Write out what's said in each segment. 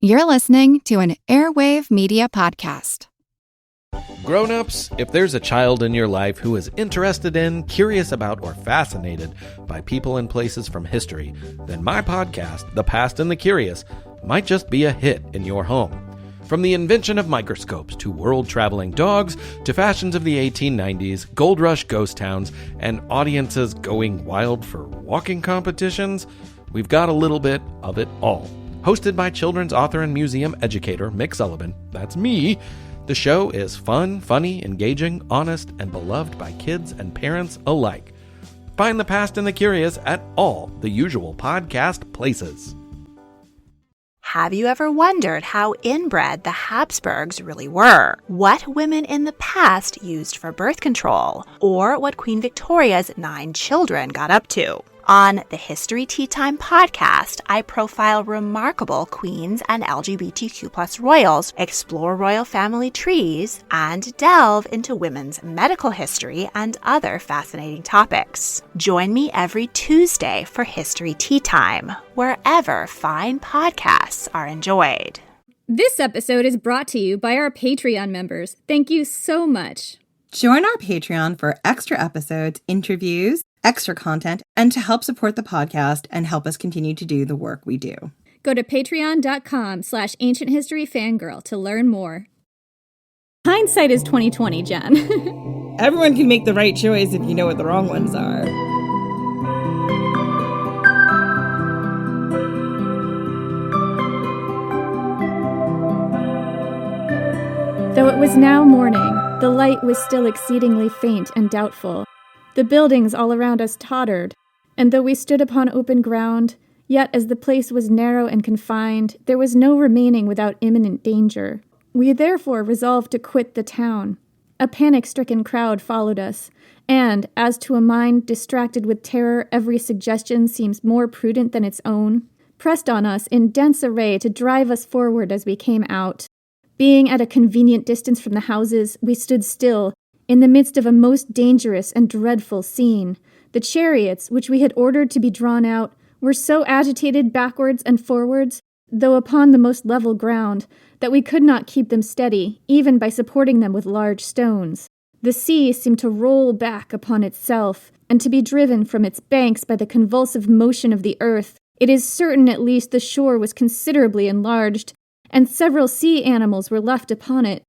You're listening to an Airwave Media Podcast. Grown-ups, if there's a child in your life who is interested in, curious about, or fascinated by people and places from history, then my podcast, The Past and the Curious, might just be a hit in your home. From the invention of microscopes to world-traveling dogs to fashions of the 1890s, gold rush ghost towns, and audiences going wild for walking competitions, we've got a little bit of it all. Hosted by children's author and museum educator Mick Sullivan, that's me, the show is fun, funny, engaging, honest, and beloved by kids and parents alike. Find The Past and the Curious at all the usual podcast places. Have you ever wondered how inbred the Habsburgs really were? What women in the past used for birth control? Or what Queen Victoria's 9 children got up to? On the History Tea Time podcast, I profile remarkable queens and LGBTQ+ royals, explore royal family trees, and delve into women's medical history and other fascinating topics. Join me every Tuesday for History Tea Time, wherever fine podcasts are enjoyed. This episode is brought to you by our Patreon members. Thank you so much. Join our Patreon for extra episodes, interviews, extra content, and to help support the podcast and help us continue to do the work we do. Go to patreon.com/Ancient History Fangirl to learn more. Hindsight is 20/20, Jen. Everyone can make the right choice if you know what the wrong ones are. Though it was now morning, the light was still exceedingly faint and doubtful. The buildings all around us tottered, and though we stood upon open ground, yet as the place was narrow and confined, there was no remaining without imminent danger. We therefore resolved to quit the town. A panic-stricken crowd followed us, and, as to a mind distracted with terror every suggestion seems more prudent than its own, pressed on us in dense array to drive us forward as we came out. Being at a convenient distance from the houses, we stood still, in the midst of a most dangerous and dreadful scene. The chariots, which we had ordered to be drawn out, were so agitated backwards and forwards, though upon the most level ground, that we could not keep them steady, even by supporting them with large stones. The sea seemed to roll back upon itself, and to be driven from its banks by the convulsive motion of the earth. It is certain at least the shore was considerably enlarged, and several sea animals were left upon it.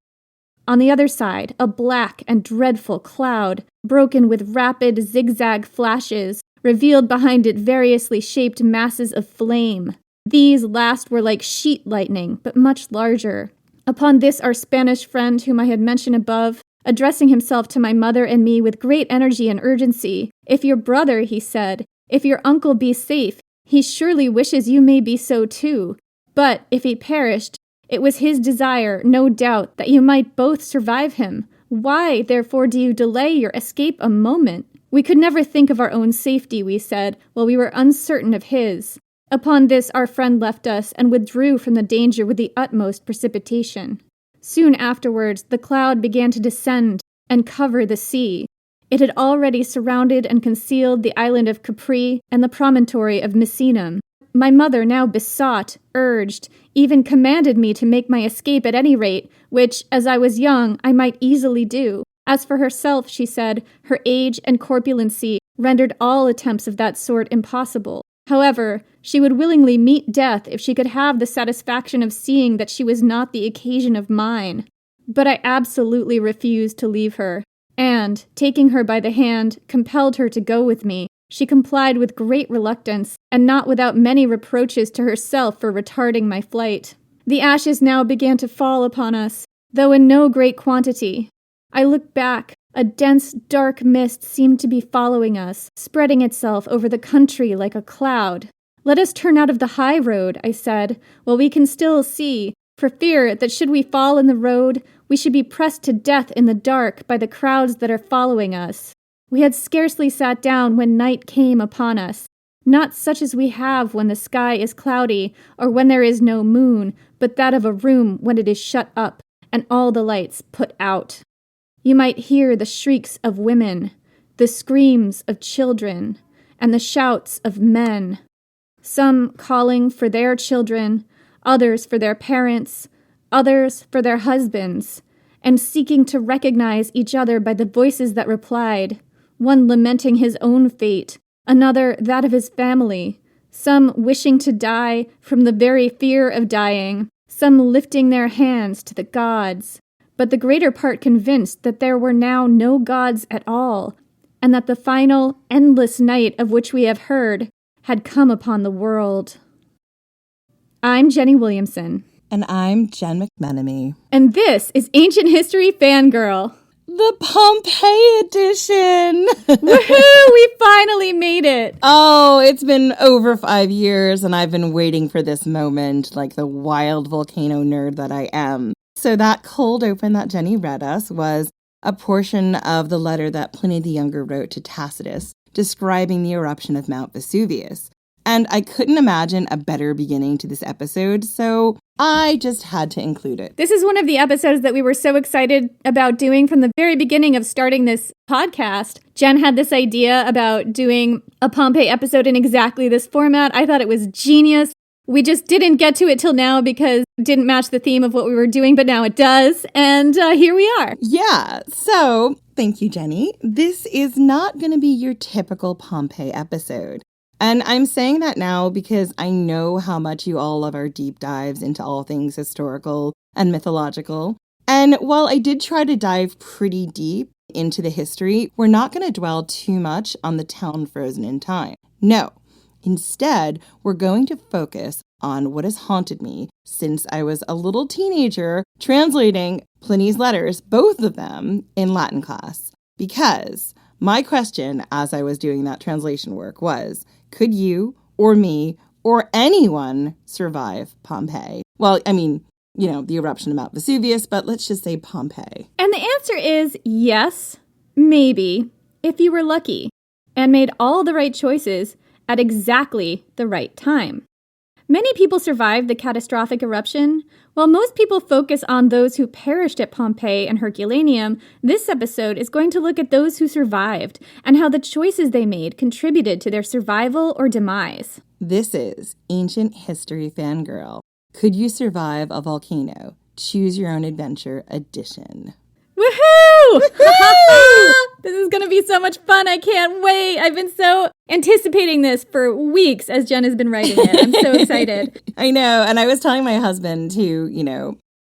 On the other side, a black and dreadful cloud, broken with rapid zigzag flashes, revealed behind it variously shaped masses of flame. These last were like sheet lightning, but much larger. Upon this our Spanish friend, whom I had mentioned above, addressing himself to my mother and me with great energy and urgency, "If your brother," he said, "if your uncle be safe, he surely wishes you may be so too. But if he perished, it was his desire, no doubt, that you might both survive him. Why, therefore, do you delay your escape a moment?" We could never think of our own safety, we said, while we were uncertain of his. Upon this our friend left us, and withdrew from the danger with the utmost precipitation. Soon afterwards the cloud began to descend and cover the sea. It had already surrounded and concealed the island of Capri and the promontory of Misenum. My mother now besought, urged, even commanded me to make my escape at any rate, which, as I was young, I might easily do. As for herself, she said, her age and corpulency rendered all attempts of that sort impossible. However, she would willingly meet death if she could have the satisfaction of seeing that she was not the occasion of mine. But I absolutely refused to leave her, and, taking her by the hand, compelled her to go with me. She complied with great reluctance, and not without many reproaches to herself for retarding my flight. The ashes now began to fall upon us, though in no great quantity. I looked back. A dense, dark mist seemed to be following us, spreading itself over the country like a cloud. "Let us turn out of the high road," I said, "while we can still see, for fear that should we fall in the road, we should be pressed to death in the dark by the crowds that are following us." We had scarcely sat down when night came upon us, not such as we have when the sky is cloudy or when there is no moon, but that of a room when it is shut up and all the lights put out. You might hear the shrieks of women, the screams of children, and the shouts of men, some calling for their children, others for their parents, others for their husbands, and seeking to recognize each other by the voices that replied, one lamenting his own fate, another that of his family, some wishing to die from the very fear of dying, some lifting their hands to the gods, but the greater part convinced that there were now no gods at all, and that the final, endless night of which we have heard had come upon the world. I'm Jenny Williamson. And I'm Jen McMenemy. And this is Ancient History Fangirl. The Pompeii edition! Woohoo! We finally made it! Oh, it's been over 5 years, and I've been waiting for this moment like the wild volcano nerd that I am. So that cold open that Jenny read us was a portion of the letter that Pliny the Younger wrote to Tacitus, describing the eruption of Mount Vesuvius. And I couldn't imagine a better beginning to this episode, so I just had to include it. This is one of the episodes that we were so excited about doing from the very beginning of starting this podcast. Jen had this idea about doing a Pompeii episode in exactly this format. I thought it was genius. We just didn't get to it till now because it didn't match the theme of what we were doing, but now it does. And here we are. Yeah, so thank you, Jenny. This is not going to be your typical Pompeii episode. And I'm saying that now because I know how much you all love our deep dives into all things historical and mythological. And while I did try to dive pretty deep into the history, we're not going to dwell too much on the town frozen in time. No, instead, we're going to focus on what has haunted me since I was a little teenager translating Pliny's letters, both of them, in Latin class. Because my question as I was doing that translation work was, could you or me or anyone survive Pompeii? Well, I mean, the eruption of Mount Vesuvius, but let's just say Pompeii. And the answer is yes, maybe, if you were lucky and made all the right choices at exactly the right time. Many people survived the catastrophic eruption. While most people focus on those who perished at Pompeii and Herculaneum, this episode is going to look at those who survived and how the choices they made contributed to their survival or demise. This is Ancient History Fangirl. Could you survive a volcano? Choose Your Own Adventure edition. Woohoo! This is going to be so much fun. I can't wait. I've been so anticipating this for weeks as Jen has been writing it. I'm so excited. I know. And I was telling my husband who,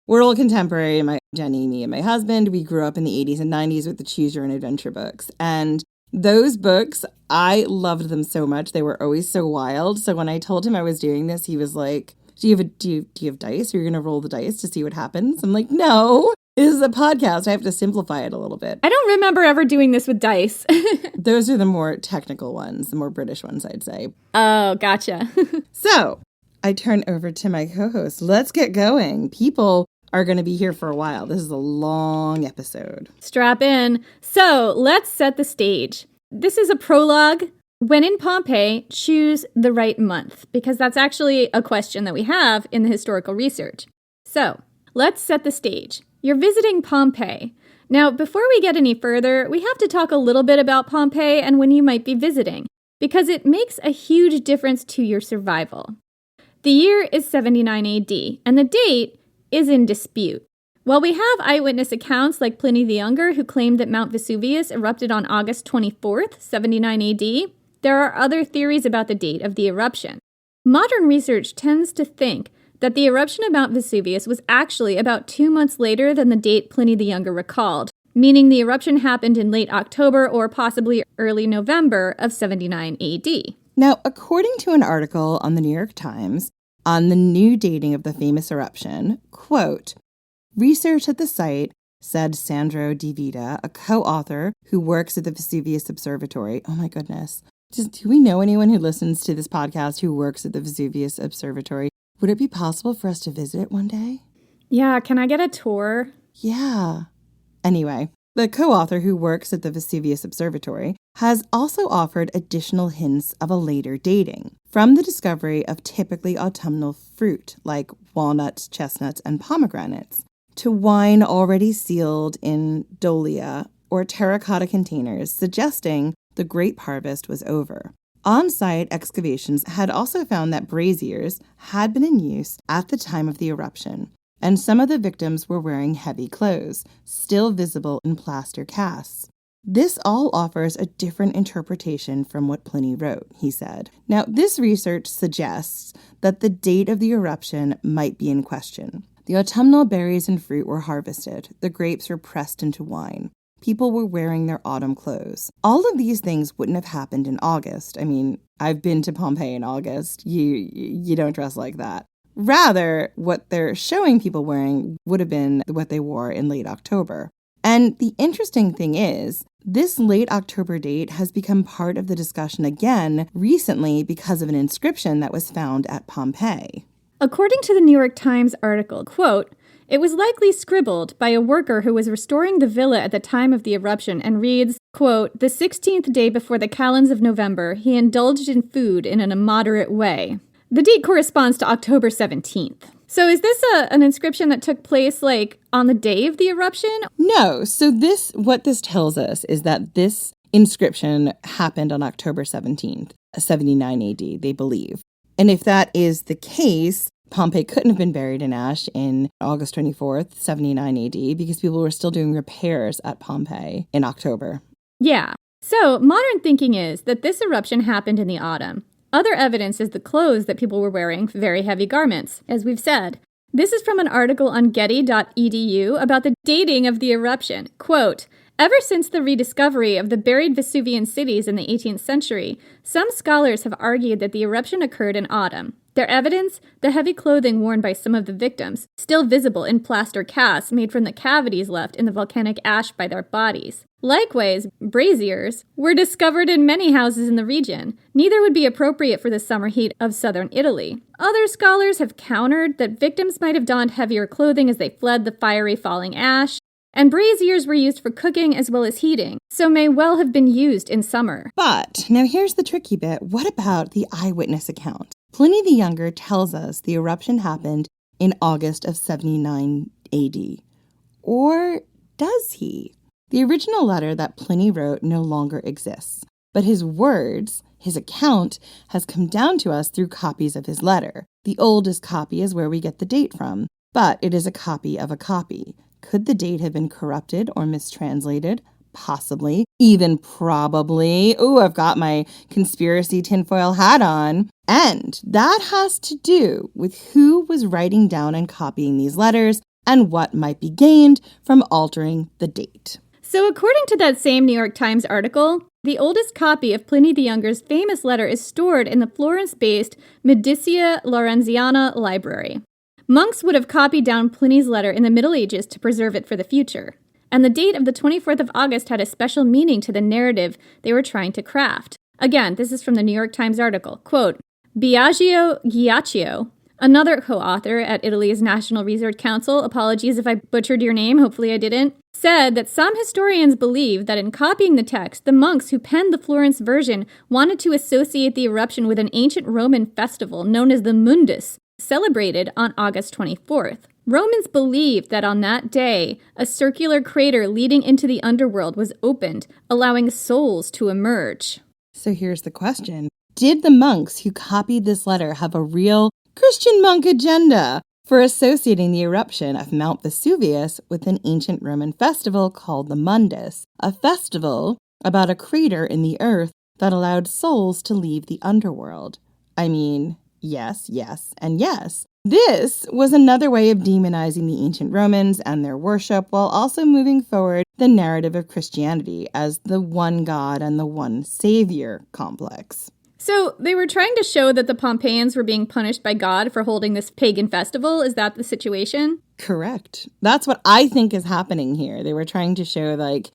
we're all contemporary, Jenny, me, and my husband. We grew up in the 80s and 90s with the Choose Your Own Adventure books. And those books, I loved them so much. They were always so wild. So when I told him I was doing this, he was like, do you have dice? Are you going to roll the dice to see what happens? I'm like, no. This is a podcast. I have to simplify it a little bit. I don't remember ever doing this with dice. Those are the more technical ones, the more British ones, I'd say. Oh, gotcha. So I turn over to my co-host. Let's get going. People are going to be here for a while. This is a long episode. Strap in. So let's set the stage. This is a prologue. When in Pompeii, choose the right month, because that's actually a question that we have in the historical research. So let's set the stage. You're visiting Pompeii. Now, before we get any further, we have to talk a little bit about Pompeii and when you might be visiting, because it makes a huge difference to your survival. The year is 79 AD, and the date is in dispute. While we have eyewitness accounts like Pliny the Younger, who claimed that Mount Vesuvius erupted on August 24th, 79 AD, there are other theories about the date of the eruption. Modern research tends to think that the eruption of Mount Vesuvius was actually about 2 months later than the date Pliny the Younger recalled, meaning the eruption happened in late October or possibly early November of 79 AD. Now, according to an article on the New York Times on the new dating of the famous eruption, quote, research at the site, said Sandro Di Vita, a co-author who works at the Vesuvius Observatory. Oh my goodness. Do we know anyone who listens to this podcast who works at the Vesuvius Observatory? Would it be possible for us to visit it one day? Yeah, can I get a tour? Yeah. Anyway, the co-author who works at the Vesuvius Observatory has also offered additional hints of a later dating, from the discovery of typically autumnal fruit like walnuts, chestnuts, and pomegranates, to wine already sealed in dolia or terracotta containers, suggesting the grape harvest was over. On-site excavations had also found that braziers had been in use at the time of the eruption, and some of the victims were wearing heavy clothes, still visible in plaster casts. This all offers a different interpretation from what Pliny wrote, he said. Now, this research suggests that the date of the eruption might be in question. The autumnal berries and fruit were harvested. The grapes were pressed into wine. People were wearing their autumn clothes. All of these things wouldn't have happened in August. I mean, I've been to Pompeii in August. You don't dress like that. Rather, what they're showing people wearing would have been what they wore in late October. And the interesting thing is, this late October date has become part of the discussion again recently because of an inscription that was found at Pompeii. According to the New York Times article, quote, "It was likely scribbled by a worker who was restoring the villa at the time of the eruption and reads, quote, 'The 16th day before the calends of November, he indulged in food in an immoderate way.' The date corresponds to October 17th. So is this an inscription that took place, like, on the day of the eruption? No. So what this tells us is that this inscription happened on October 17th, 79 AD, they believe. And if that is the case, Pompeii couldn't have been buried in ash in August 24th, 79 AD, because people were still doing repairs at Pompeii in October. Yeah. So modern thinking is that this eruption happened in the autumn. Other evidence is the clothes that people were wearing, very heavy garments, as we've said. This is from an article on getty.edu about the dating of the eruption. Quote, "Ever since the rediscovery of the buried Vesuvian cities in the 18th century, some scholars have argued that the eruption occurred in autumn. Their evidence, the heavy clothing worn by some of the victims, still visible in plaster casts made from the cavities left in the volcanic ash by their bodies. Likewise, braziers were discovered in many houses in the region. Neither would be appropriate for the summer heat of southern Italy. Other scholars have countered that victims might have donned heavier clothing as they fled the fiery falling ash, and braziers were used for cooking as well as heating, so may well have been used in summer." But now here's the tricky bit. What about the eyewitness account? Pliny the Younger tells us the eruption happened in August of 79 AD. Or does he? The original letter that Pliny wrote no longer exists, but his words, his account, has come down to us through copies of his letter. The oldest copy is where we get the date from, but it is a copy of a copy. Could the date have been corrupted or mistranslated? Possibly. Even probably. Ooh, I've got my conspiracy tinfoil hat on. And that has to do with who was writing down and copying these letters and what might be gained from altering the date. So according to that same New York Times article, the oldest copy of Pliny the Younger's famous letter is stored in the Florence-based Medicia Laurenziana Library. Monks would have copied down Pliny's letter in the Middle Ages to preserve it for the future. And the date of the 24th of August had a special meaning to the narrative they were trying to craft. Again, this is from the New York Times article. Quote, "Biagio Ghiaccio, another co-author at Italy's National Research Council, apologies if I butchered your name, hopefully I didn't, said that some historians believe that in copying the text, the monks who penned the Florence version wanted to associate the eruption with an ancient Roman festival known as the Mundus, celebrated on August 24th. Romans believed that on that day, a circular crater leading into the underworld was opened, allowing souls to emerge." So here's the question. Did the monks who copied this letter have a real Christian monk agenda for associating the eruption of Mount Vesuvius with an ancient Roman festival called the Mundus, a festival about a crater in the earth that allowed souls to leave the underworld? I mean, yes, and yes. This was another way of demonizing the ancient Romans and their worship while also moving forward the narrative of Christianity as the one God and the one Savior complex. So they were trying to show that the Pompeians were being punished by God for holding this pagan festival? Is that the situation? Correct. That's what I think is happening here. They were trying to show that,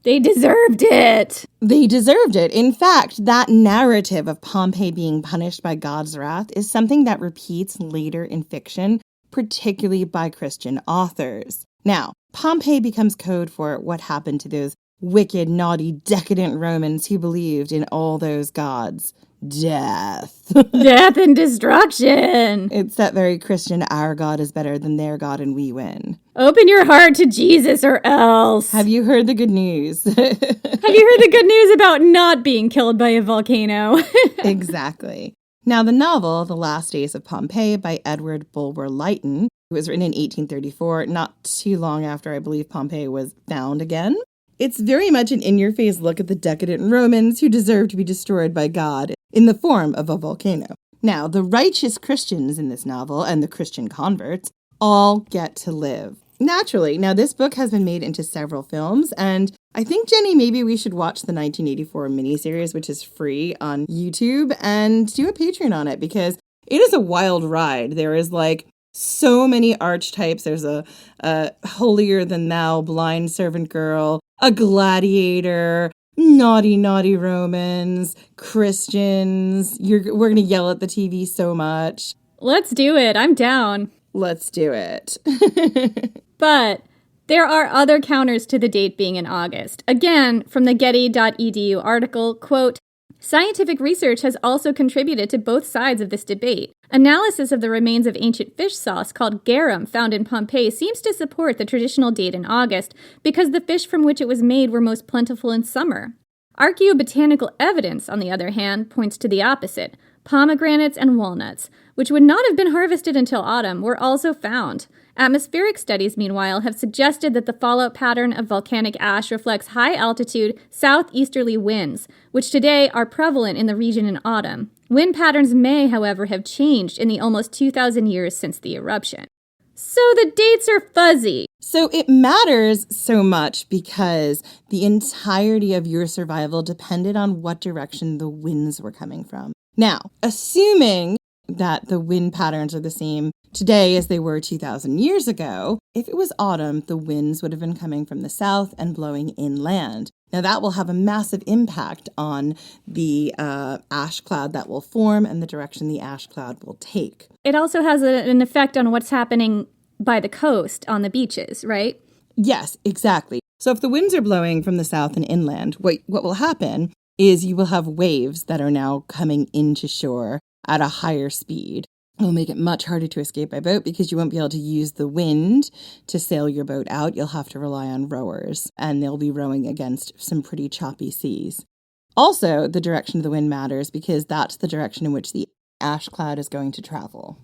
they deserved it. They deserved it. In fact, that narrative of Pompeii being punished by God's wrath is something that repeats later in fiction, particularly by Christian authors. Now, Pompeii becomes code for what happened to those wicked, naughty, decadent Romans who believed in all those gods. Death. Death and destruction. It's that very Christian, our God is better than their God and we win. Open your heart to Jesus or else. Have you heard the good news? Have you heard the good news about not being killed by a volcano? Exactly. Now, the novel, The Last Days of Pompeii by Edward Bulwer Lytton, it was written in 1834, not too long after I believe Pompeii was found again. It's very much an in-your-face look at the decadent Romans who deserve to be destroyed by God in the form of a volcano. Now, the righteous Christians in this novel and the Christian converts all get to live. Naturally. Now, this book has been made into several films, and I think, Jenny, maybe we should watch the 1984 miniseries, which is free on YouTube, and do a Patreon on it, because it is a wild ride. There is, so many archetypes. There's a holier-than-thou blind servant girl, a gladiator, naughty Romans, Christians. We're going to yell at the TV so much. Let's do it. I'm down. Let's do it. But there are other counters to the date being in August. Again, from the Getty.edu article, quote, scientific research has also contributed to both sides of this debate. Analysis of the remains of ancient fish sauce called garum found in Pompeii seems to support the traditional date in August because the fish from which it was made were most plentiful in summer. Archaeobotanical evidence, on the other hand, points to the opposite. Pomegranates and walnuts, which would not have been harvested until autumn, were also found. Atmospheric studies, meanwhile, have suggested that the fallout pattern of volcanic ash reflects high-altitude, southeasterly winds, which today are prevalent in the region in autumn. Wind patterns may, however, have changed in the almost 2,000 years since the eruption. So the dates are fuzzy. So it matters so much because the entirety of your survival depended on what direction the winds were coming from. Now, assuming that the wind patterns are the same today as they were 2,000 years ago, if it was autumn, the winds would have been coming from the south and blowing inland. Now, that will have a massive impact on the ash cloud that will form and the direction the ash cloud will take. It also has an effect on what's happening by the coast on the beaches, right? Yes, exactly. So if the winds are blowing from the south and inland, what will happen is you will have waves that are now coming into shore at a higher speed. It'll make it much harder to escape by boat because you won't be able to use the wind to sail your boat out. You'll have to rely on rowers, and they'll be rowing against some pretty choppy seas. Also, the direction of the wind matters because that's the direction in which the ash cloud is going to travel.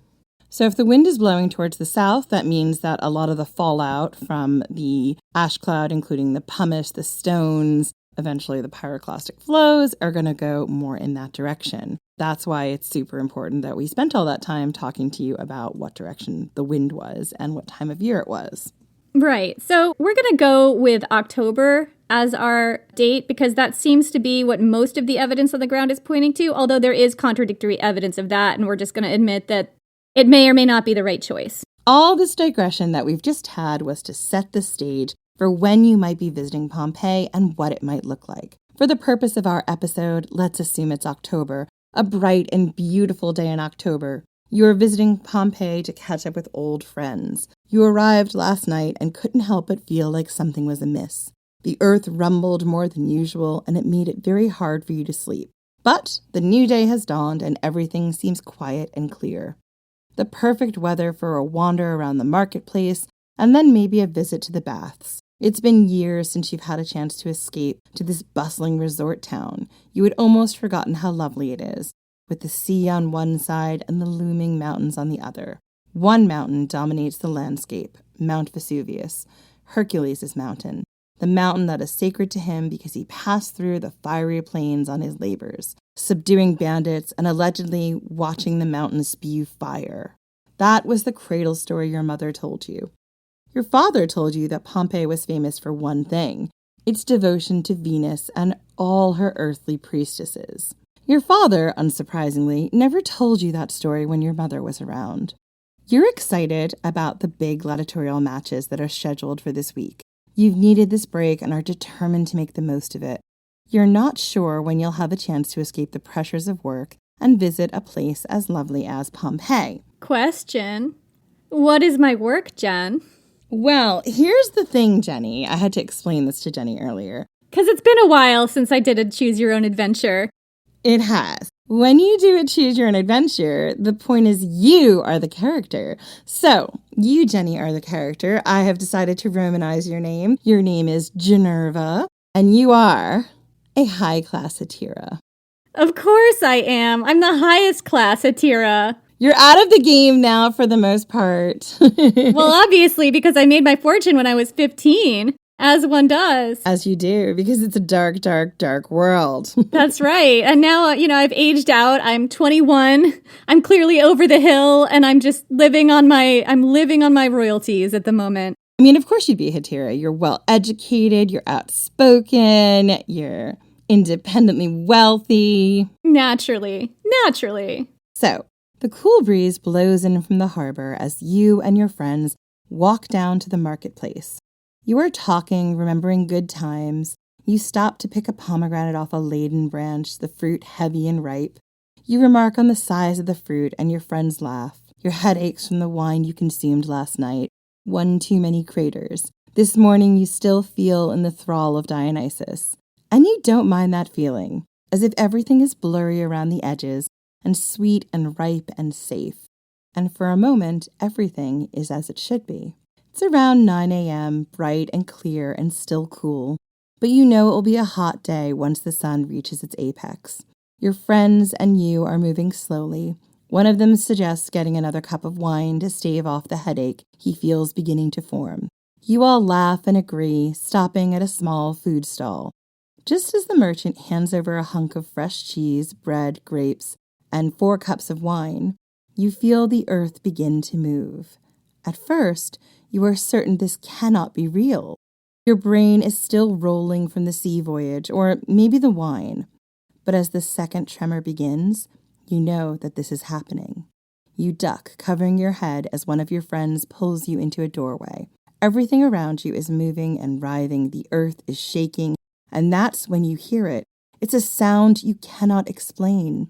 So if the wind is blowing towards the south, that means that a lot of the fallout from the ash cloud, including the pumice, the stones, eventually the pyroclastic flows, are going to go more in that direction. That's why it's super important that we spent all that time talking to you about what direction the wind was and what time of year it was. Right. So we're going to go with October as our date because that seems to be what most of the evidence on the ground is pointing to, although there is contradictory evidence of that, and we're just going to admit that it may or may not be the right choice. All this digression that we've just had was to set the stage for when you might be visiting Pompeii and what it might look like. For the purpose of our episode, let's assume it's October, a bright and beautiful day in October. You are visiting Pompeii to catch up with old friends. You arrived last night and couldn't help but feel like something was amiss. The earth rumbled more than usual, and it made it very hard for you to sleep. But the new day has dawned, and everything seems quiet and clear. The perfect weather for a wander around the marketplace, and then maybe a visit to the baths. It's been years since you've had a chance to escape to this bustling resort town. You had almost forgotten how lovely it is, with the sea on one side and the looming mountains on the other. One mountain dominates the landscape, Mount Vesuvius, Hercules' mountain, the mountain that is sacred to him because he passed through the fiery plains on his labors, subduing bandits and allegedly watching the mountain spew fire. That was the cradle story your mother told you. Your father told you that Pompeii was famous for one thing, its devotion to Venus and all her earthly priestesses. Your father, unsurprisingly, never told you that story when your mother was around. You're excited about the big gladiatorial matches that are scheduled for this week. You've needed this break and are determined to make the most of it. You're not sure when you'll have a chance to escape the pressures of work and visit a place as lovely as Pompeii. Question. What is my work, Jen? Well, here's the thing, Jenny. I had to explain this to Jenny earlier. Because it's been a while since I did a Choose Your Own Adventure. It has. When you do a choose your own adventure, the point is you are the character. So, you, Jenny, are the character. I have decided to Romanize your name. Your name is Generva, and you are a high-class Hetera. Of course I am. I'm the highest class Hetera. You're out of the game now for the most part. Well, obviously, because I made my fortune when I was 15, as one does. As you do, because it's a dark, dark, dark world. That's right. And now, I've aged out. I'm 21. I'm clearly over the hill, and I'm just living on my royalties at the moment. I mean, of course you'd be a Hetera. You're well-educated, you're outspoken, you're independently wealthy. Naturally. So, the cool breeze blows in from the harbor as you and your friends walk down to the marketplace. You are talking, remembering good times. You stop to pick a pomegranate off a laden branch, the fruit heavy and ripe. You remark on the size of the fruit, and your friends laugh. Your head aches from the wine you consumed last night. One too many craters. This morning you still feel in the thrall of Dionysus. And you don't mind that feeling, as if everything is blurry around the edges, and sweet and ripe and safe. And for a moment, everything is as it should be. It's around 9 a.m., bright and clear and still cool. But you know it will be a hot day once the sun reaches its apex. Your friends and you are moving slowly. One of them suggests getting another cup of wine to stave off the headache he feels beginning to form. You all laugh and agree, stopping at a small food stall. Just as the merchant hands over a hunk of fresh cheese, bread, grapes, and 4 cups of wine, you feel the earth begin to move. At first, you are certain this cannot be real. Your brain is still rolling from the sea voyage, or maybe the wine. But as the second tremor begins, you know that this is happening. You duck, covering your head as one of your friends pulls you into a doorway. Everything around you is moving and writhing, the earth is shaking, and that's when you hear it. It's a sound you cannot explain.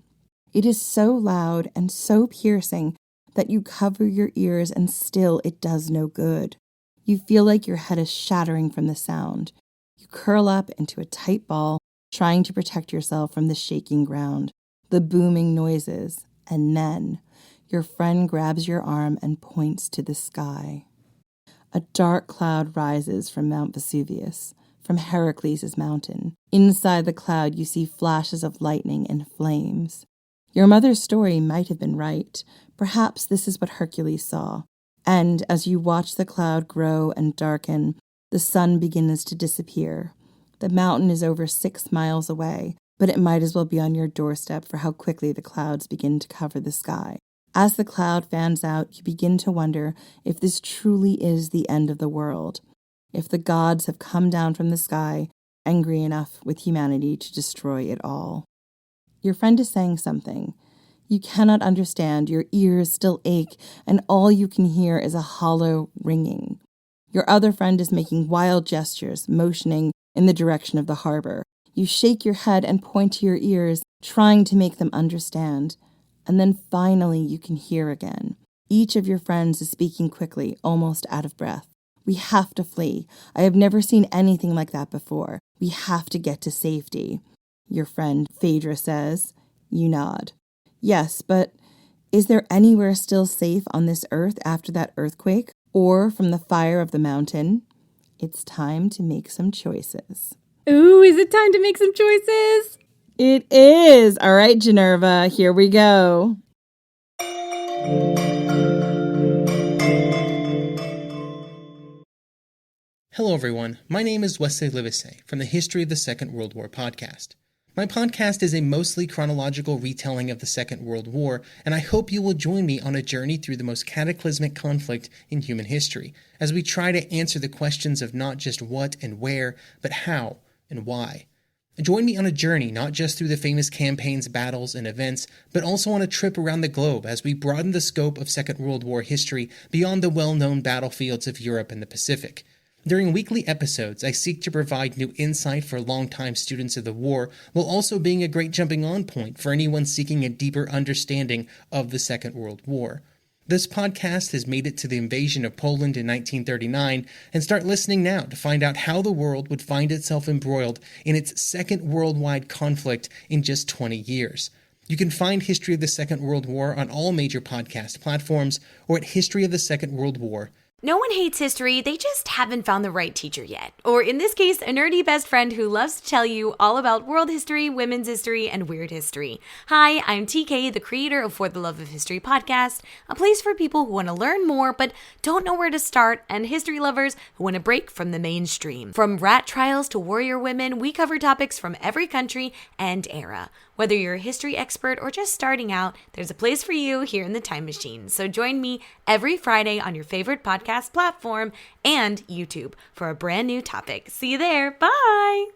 It is so loud and so piercing that you cover your ears and still it does no good. You feel like your head is shattering from the sound. You curl up into a tight ball, trying to protect yourself from the shaking ground, the booming noises, and then your friend grabs your arm and points to the sky. A dark cloud rises from Mount Vesuvius, from Heracles' mountain. Inside the cloud you see flashes of lightning and flames. Your mother's story might have been right. Perhaps this is what Hercules saw. And as you watch the cloud grow and darken, the sun begins to disappear. The mountain is over 6 miles away, but it might as well be on your doorstep for how quickly the clouds begin to cover the sky. As the cloud fans out, you begin to wonder if this truly is the end of the world, if the gods have come down from the sky, angry enough with humanity to destroy it all. Your friend is saying something. You cannot understand, your ears still ache, and all you can hear is a hollow ringing. Your other friend is making wild gestures, motioning in the direction of the harbor. You shake your head and point to your ears, trying to make them understand. And then finally you can hear again. Each of your friends is speaking quickly, almost out of breath. We have to flee. I have never seen anything like that before. We have to get to safety. Your friend Phaedra says. You nod. Yes, but is there anywhere still safe on this earth after that earthquake, or from the fire of the mountain? It's time to make some choices. Ooh, is it time to make some choices? It is. All right, Generva, here we go. Hello, everyone. My name is Wesley Livesey from the History of the Second World War podcast. My podcast is a mostly chronological retelling of the Second World War, and I hope you will join me on a journey through the most cataclysmic conflict in human history, as we try to answer the questions of not just what and where, but how and why. Join me on a journey not just through the famous campaigns, battles, and events, but also on a trip around the globe as we broaden the scope of Second World War history beyond the well-known battlefields of Europe and the Pacific. During weekly episodes, I seek to provide new insight for longtime students of the war, while also being a great jumping-on point for anyone seeking a deeper understanding of the Second World War. This podcast has made it to the invasion of Poland in 1939, and start listening now to find out how the world would find itself embroiled in its second worldwide conflict in just 20 years. You can find History of the Second World War on all major podcast platforms or at historyofthesecondworldwar.com. No one hates history, they just haven't found the right teacher yet. Or in this case, a nerdy best friend who loves to tell you all about world history, women's history, and weird history. Hi, I'm TK, the creator of For the Love of History podcast, a place for people who want to learn more but don't know where to start, and history lovers who want to break from the mainstream. From rat trials to warrior women, we cover topics from every country and era. Whether you're a history expert or just starting out, there's a place for you here in the Time Machine. So join me every Friday on your favorite podcast platform and YouTube for a brand new topic. See you there. Bye.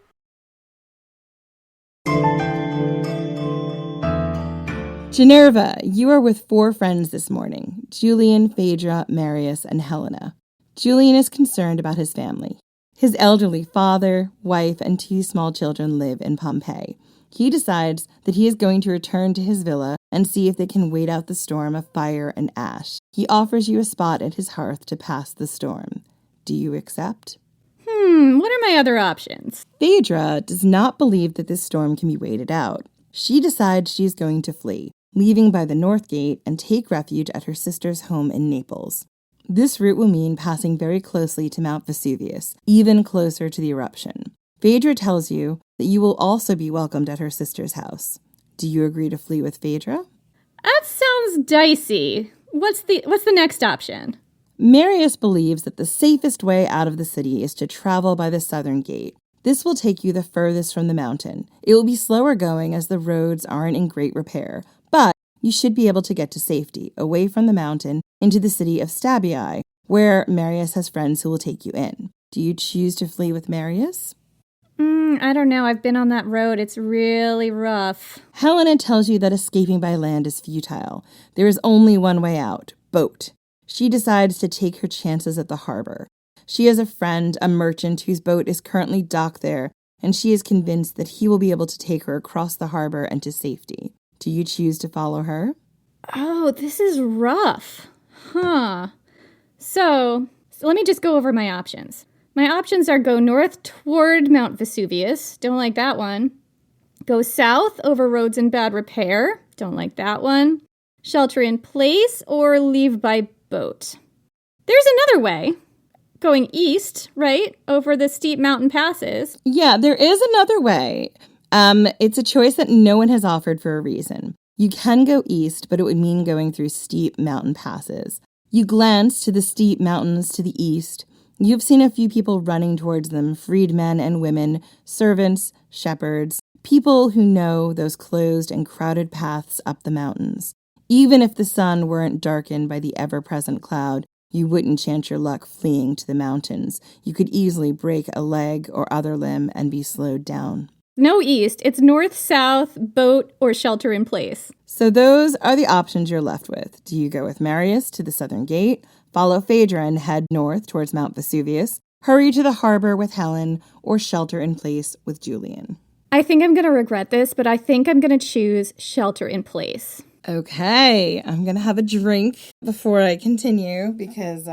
Generva, you are with 4 friends this morning: Julian, Phaedra, Marius, and Helena. Julian is concerned about his family. His elderly father, wife, and 2 small children live in Pompeii. He decides that he is going to return to his villa and see if they can wait out the storm of fire and ash. He offers you a spot at his hearth to pass the storm. Do you accept? What are my other options? Phaedra does not believe that this storm can be waited out. She decides she is going to flee, leaving by the north gate and take refuge at her sister's home in Naples. This route will mean passing very closely to Mount Vesuvius, even closer to the eruption. Phaedra tells you that you will also be welcomed at her sister's house. Do you agree to flee with Phaedra? That sounds dicey. What's the next option? Marius believes that the safest way out of the city is to travel by the southern gate. This will take you the furthest from the mountain. It will be slower going as the roads aren't in great repair, but you should be able to get to safety, away from the mountain, into the city of Stabii, where Marius has friends who will take you in. Do you choose to flee with Marius? I don't know. I've been on that road. It's really rough. Helena tells you that escaping by land is futile. There is only one way out: boat. She decides to take her chances at the harbor. She has a friend, a merchant, whose boat is currently docked there, and she is convinced that he will be able to take her across the harbor and to safety. Do you choose to follow her? Oh, this is rough. So let me just go over my options. My options are go north toward Mount Vesuvius. Don't like that one. Go south over roads in bad repair. Don't like that one. Shelter in place or leave by boat. There's another way. Going east, right? Over the steep mountain passes. Yeah, there is another way. It's a choice that no one has offered for a reason. You can go east, but it would mean going through steep mountain passes. You glance to the steep mountains to the east. You've seen a few people running towards them, freedmen and women, servants, shepherds, people who know those closed and crowded paths up the mountains. Even if the sun weren't darkened by the ever-present cloud, you wouldn't chance your luck fleeing to the mountains. You could easily break a leg or other limb and be slowed down. No east. It's north, south, boat, or shelter in place. So those are the options you're left with. Do you go with Marius to the southern gate, follow Phaedra and head north towards Mount Vesuvius, hurry to the harbor with Helen, or shelter in place with Julian? I think I'm going to regret this, but I think I'm going to choose shelter in place. Okay, I'm going to have a drink before I continue because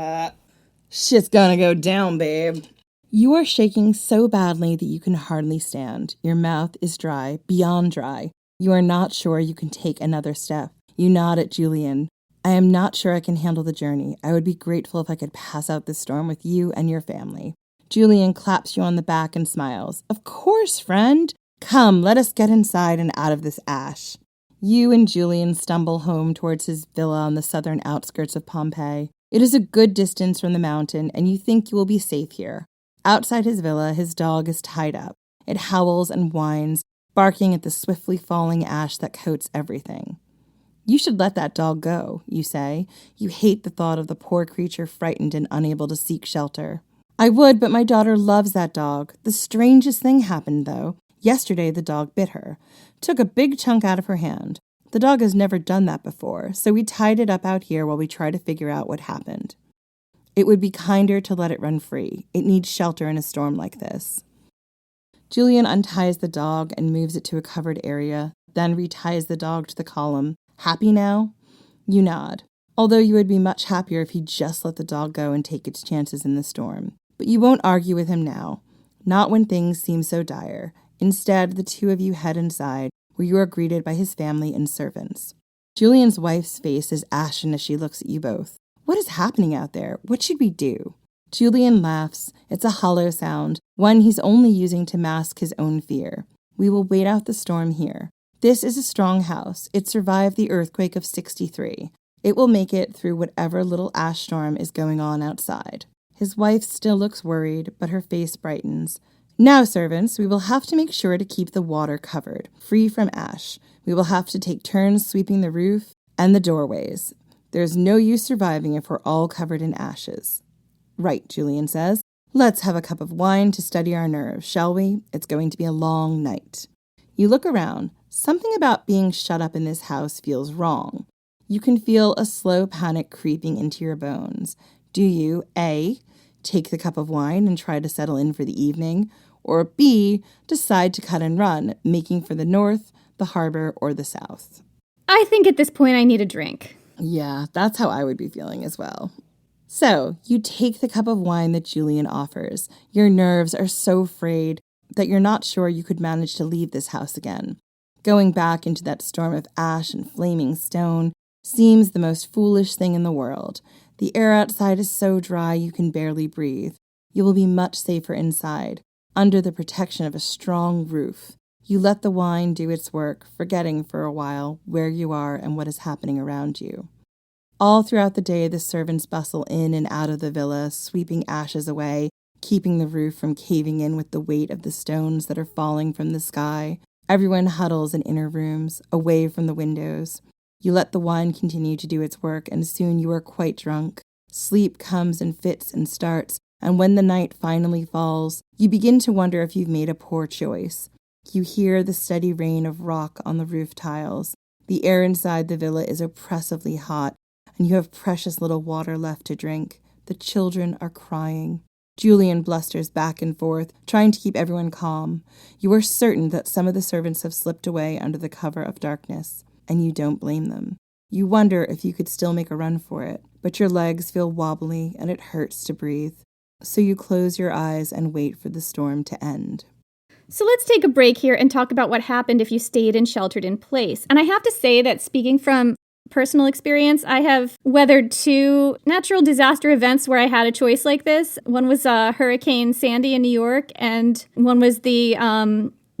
shit's gonna go down, babe. You are shaking so badly that you can hardly stand. Your mouth is dry, beyond dry. You are not sure you can take another step. You nod at Julian. I am not sure I can handle the journey. I would be grateful if I could pass out this storm with you and your family. Julian claps you on the back and smiles. Of course, friend. Come, let us get inside and out of this ash. You and Julian stumble home towards his villa on the southern outskirts of Pompeii. It is a good distance from the mountain, and you think you will be safe here. Outside his villa, his dog is tied up. It howls and whines, barking at the swiftly falling ash that coats everything. You should let that dog go, you say. You hate the thought of the poor creature frightened and unable to seek shelter. I would, but my daughter loves that dog. The strangest thing happened, though. Yesterday, the dog bit her. Took a big chunk out of her hand. The dog has never done that before, so we tied it up out here while we try to figure out what happened. It would be kinder to let it run free. It needs shelter in a storm like this. Julian unties the dog and moves it to a covered area, then reties the dog to the column. Happy now? You nod, although you would be much happier if he just let the dog go and take its chances in the storm. But you won't argue with him now, not when things seem so dire. Instead, the two of you head inside, where you are greeted by his family and servants. Julian's wife's face is ashen as she looks at you both. What is happening out there? What should we do? Julian laughs. It's a hollow sound, one he's only using to mask his own fear. We will wait out the storm here. This is a strong house. It survived the earthquake of 63. It will make it through whatever little ash storm is going on outside. His wife still looks worried, but her face brightens. Now, servants, we will have to make sure to keep the water covered, free from ash. We will have to take turns sweeping the roof and the doorways. There's no use surviving if we're all covered in ashes. Right, Julian says. Let's have a cup of wine to steady our nerves, shall we? It's going to be a long night. You look around. Something about being shut up in this house feels wrong. You can feel a slow panic creeping into your bones. Do you, A, take the cup of wine and try to settle in for the evening, or B, decide to cut and run, making for the north, the harbor, or the south? I think at this point I need a drink. Yeah, that's how I would be feeling as well. So, you take the cup of wine that Julian offers. Your nerves are so frayed that you're not sure you could manage to leave this house again. Going back into that storm of ash and flaming stone seems the most foolish thing in the world. The air outside is so dry you can barely breathe. You will be much safer inside, under the protection of a strong roof. You let the wine do its work, forgetting for a while where you are and what is happening around you. All throughout the day, the servants bustle in and out of the villa, sweeping ashes away, keeping the roof from caving in with the weight of the stones that are falling from the sky. Everyone huddles in inner rooms, away from the windows. You let the wine continue to do its work, and soon you are quite drunk. Sleep comes in fits and starts, and when the night finally falls, you begin to wonder if you've made a poor choice. You hear the steady rain of rock on the roof tiles. The air inside the villa is oppressively hot, and you have precious little water left to drink. The children are crying. Julian blusters back and forth, trying to keep everyone calm. You are certain that some of the servants have slipped away under the cover of darkness, and you don't blame them. You wonder if you could still make a run for it, but your legs feel wobbly and it hurts to breathe. So you close your eyes and wait for the storm to end. So let's take a break here and talk about what happened if you stayed and sheltered in place. And I have to say that speaking from personal experience, I have weathered 2 natural disaster events where I had a choice like this. One was Hurricane Sandy in New York, and one was the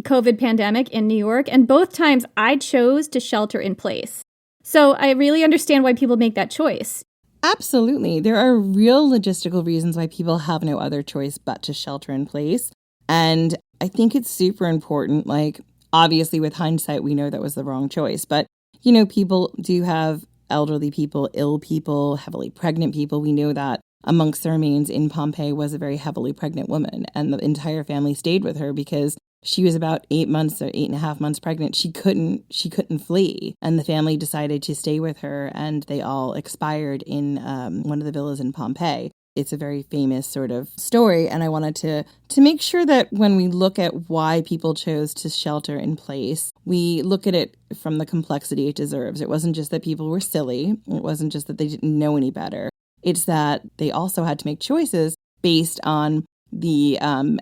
COVID pandemic in New York. And both times I chose to shelter in place. So I really understand why people make that choice. Absolutely. There are real logistical reasons why people have no other choice but to shelter in place. And I think it's super important. Like, obviously, with hindsight, we know that was the wrong choice. But, you know, people do have elderly people, ill people, heavily pregnant people. We know that amongst the remains in Pompeii was a very heavily pregnant woman. And the entire family stayed with her because she was about 8 months or 8.5 months pregnant. She couldn't flee. And the family decided to stay with her, and they all expired in one of the villas in Pompeii. It's a very famous sort of story, and I wanted to make sure that when we look at why people chose to shelter in place, we look at it from the complexity it deserves. It wasn't just that people were silly. It wasn't just that they didn't know any better. It's that they also had to make choices based on the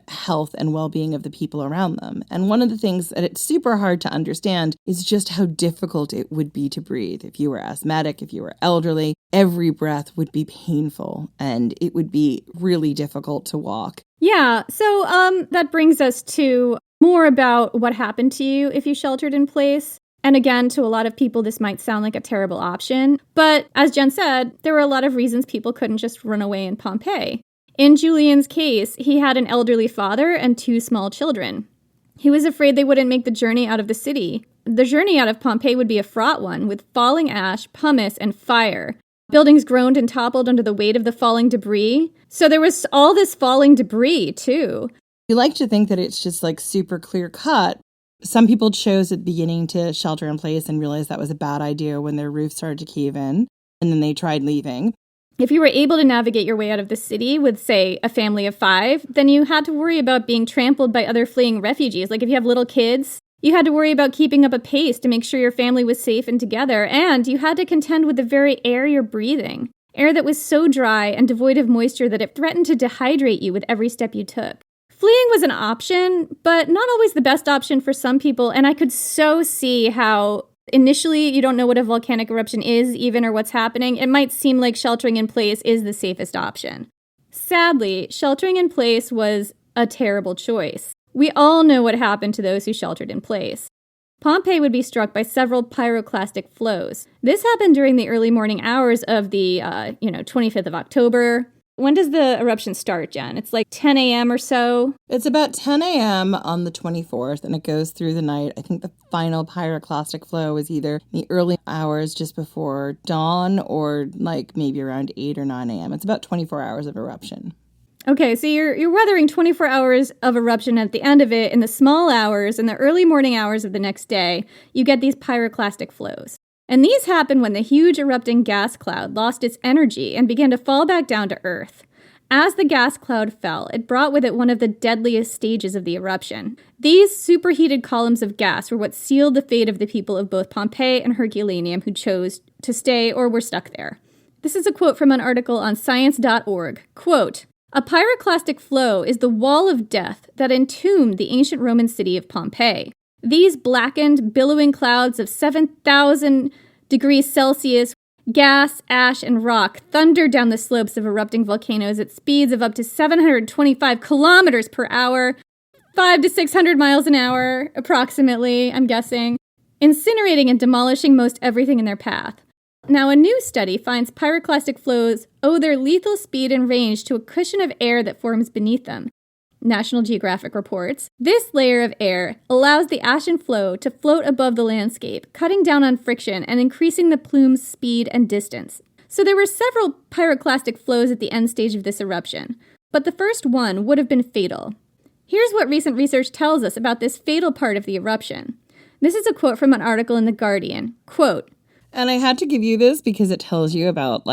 health and well-being of the people around them. And one of the things that it's super hard to understand is just how difficult it would be to breathe. If you were asthmatic, if you were elderly, every breath would be painful and it would be really difficult to walk. Yeah, so that brings us to more about what happened to you if you sheltered in place. And again, to a lot of people, this might sound like a terrible option. But as Jen said, there were a lot of reasons people couldn't just run away in Pompeii. In Julian's case, he had an elderly father and 2 small children. He was afraid they wouldn't make the journey out of the city. The journey out of Pompeii would be a fraught one, with falling ash, pumice, and fire. Buildings groaned and toppled under the weight of the falling debris. So there was all this falling debris, too. We like to think that it's just like super clear cut. Some people chose at the beginning to shelter in place and realized that was a bad idea when their roof started to cave in, and then they tried leaving. If you were able to navigate your way out of the city with, say, a family of 5, then you had to worry about being trampled by other fleeing refugees. Like if you have little kids, you had to worry about keeping up a pace to make sure your family was safe and together. And you had to contend with the very air you're breathing. Air that was so dry and devoid of moisture that it threatened to dehydrate you with every step you took. Fleeing was an option, but not always the best option for some people, and I could so see how initially you don't know what a volcanic eruption is even or what's happening. It might seem like sheltering in place is the safest option. Sadly, sheltering in place was a terrible choice. We all know what happened to those who sheltered in place. Pompeii would be struck by several pyroclastic flows. This happened during the early morning hours of the 25th of October. When does the eruption start, Jen? It's like 10 a.m. or so? It's about 10 a.m. on the 24th, and it goes through the night. I think the final pyroclastic flow is either in the early hours just before dawn or like maybe around 8 or 9 a.m. It's about 24 hours of eruption. Okay, so you're weathering 24 hours of eruption. At the end of it, in the small hours, in the early morning hours of the next day, you get these pyroclastic flows. And these happen when the huge erupting gas cloud lost its energy and began to fall back down to Earth. As the gas cloud fell, it brought with it one of the deadliest stages of the eruption. These superheated columns of gas were what sealed the fate of the people of both Pompeii and Herculaneum who chose to stay or were stuck there. This is a quote from an article on science.org. Quote, "A pyroclastic flow is the wall of death that entombed the ancient Roman city of Pompeii. These blackened, billowing clouds of 7,000 degrees Celsius, gas, ash, and rock thundered down the slopes of erupting volcanoes at speeds of up to 725 kilometers per hour, 500 to 600 miles an hour, approximately, I'm guessing, incinerating and demolishing most everything in their path. Now, a new study finds pyroclastic flows owe their lethal speed and range to a cushion of air that forms beneath them. National Geographic reports, this layer of air allows the ashen flow to float above the landscape, cutting down on friction and increasing the plume's speed and distance. So there were several pyroclastic flows at the end stage of this eruption, but the first one would have been fatal. Here's what recent research tells us about this fatal part of the eruption. This is a quote from an article in The Guardian. Quote, and I had to give you this because it tells you about,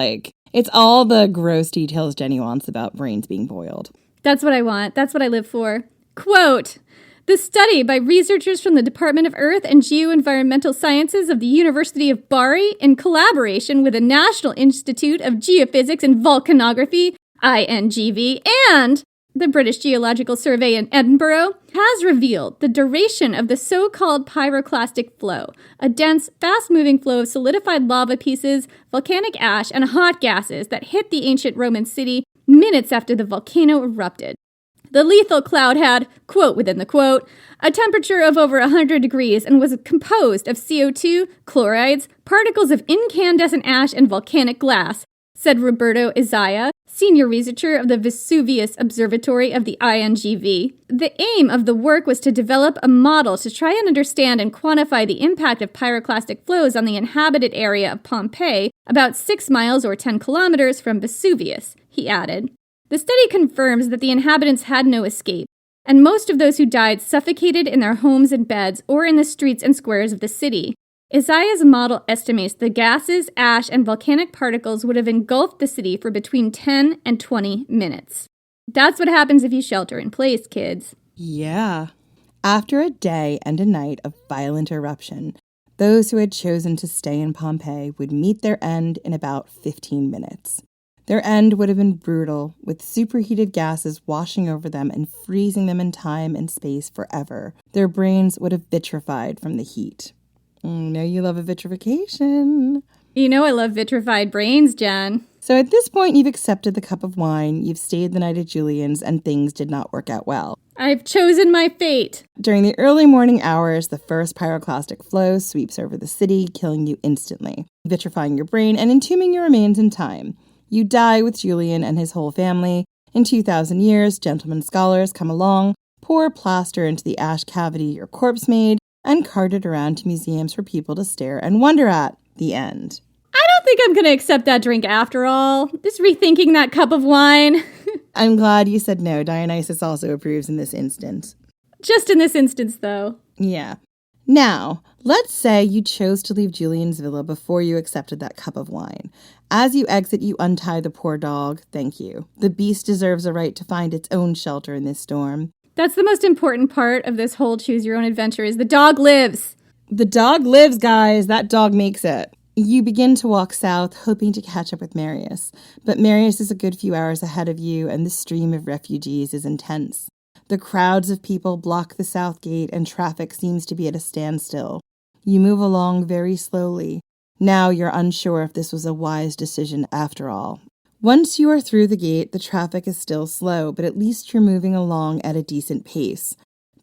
it's all the gross details Jenny wants about brains being boiled. That's what I want. That's what I live for. Quote, the study by researchers from the Department of Earth and Geoenvironmental Sciences of the University of Bari in collaboration with the National Institute of Geophysics and Volcanography, INGV, and the British Geological Survey in Edinburgh, has revealed the duration of the so-called pyroclastic flow, a dense, fast-moving flow of solidified lava pieces, volcanic ash, and hot gases that hit the ancient Roman city minutes after the volcano erupted. The lethal cloud had, quote within the quote, a temperature of over 100 degrees and was composed of CO2, chlorides, particles of incandescent ash, and volcanic glass, said Roberto Izaya, senior researcher of the Vesuvius Observatory of the INGV. The aim of the work was to develop a model to try and understand and quantify the impact of pyroclastic flows on the inhabited area of Pompeii, about 6 miles or 10 kilometers from Vesuvius, he added. The study confirms that the inhabitants had no escape, and most of those who died suffocated in their homes and beds or in the streets and squares of the city. Isaya's model estimates the gases, ash, and volcanic particles would have engulfed the city for between 10 and 20 minutes. That's what happens if you shelter in place, kids. Yeah. After a day and a night of violent eruption, those who had chosen to stay in Pompeii would meet their end in about 15 minutes. Their end would have been brutal, with superheated gases washing over them and freezing them in time and space forever. Their brains would have vitrified from the heat. Know you love a vitrification. You know I love vitrified brains, Jen. So at this point, you've accepted the cup of wine, you've stayed the night at Julian's, and things did not work out well. I've chosen my fate. During the early morning hours, the first pyroclastic flow sweeps over the city, killing you instantly, vitrifying your brain and entombing your remains in time. You die with Julian and his whole family. In 2,000 years, gentlemen scholars come along, pour plaster into the ash cavity your corpse made, and cart it around to museums for people to stare and wonder at. The end. I don't think I'm going to accept that drink after all. Just rethinking that cup of wine. I'm glad you said no. Dionysus also approves in this instance. Just in this instance, though. Yeah. Now, let's say you chose to leave Julian's villa before you accepted that cup of wine. As you exit, you untie the poor dog. Thank you. The beast deserves a right to find its own shelter in this storm. That's the most important part of this whole choose your own adventure is the dog lives. The dog lives, guys. That dog makes it. You begin to walk south, hoping to catch up with Marius. But Marius is a good few hours ahead of you, and the stream of refugees is intense. The crowds of people block the south gate and traffic seems to be at a standstill. You move along very slowly. Now you're unsure if this was a wise decision after all. Once you are through the gate, the traffic is still slow, but at least you're moving along at a decent pace.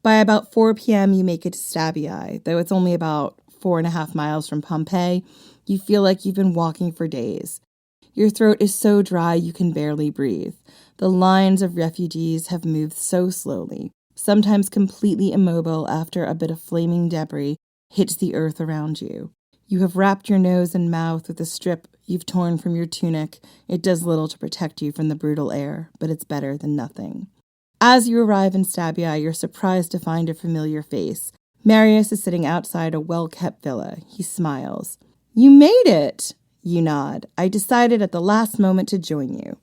By about 4 p.m., you make it to Stabii. Though it's only about 4.5 miles from Pompeii, you feel like you've been walking for days. Your throat is so dry you can barely breathe. The lines of refugees have moved so slowly, sometimes completely immobile after a bit of flaming debris hits the earth around you. You have wrapped your nose and mouth with a strip you've torn from your tunic. It does little to protect you from the brutal air, but it's better than nothing. As you arrive in Stabii, you're surprised to find a familiar face. Marius is sitting outside a well-kept villa. He smiles. "You made it!" You nod. "I decided at the last moment to join you."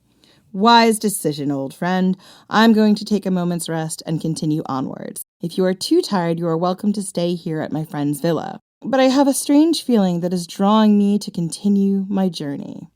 "Wise decision, old friend. I'm going to take a moment's rest and continue onwards. If you are too tired, you are welcome to stay here at my friend's villa. But I have a strange feeling that is drawing me to continue my journey."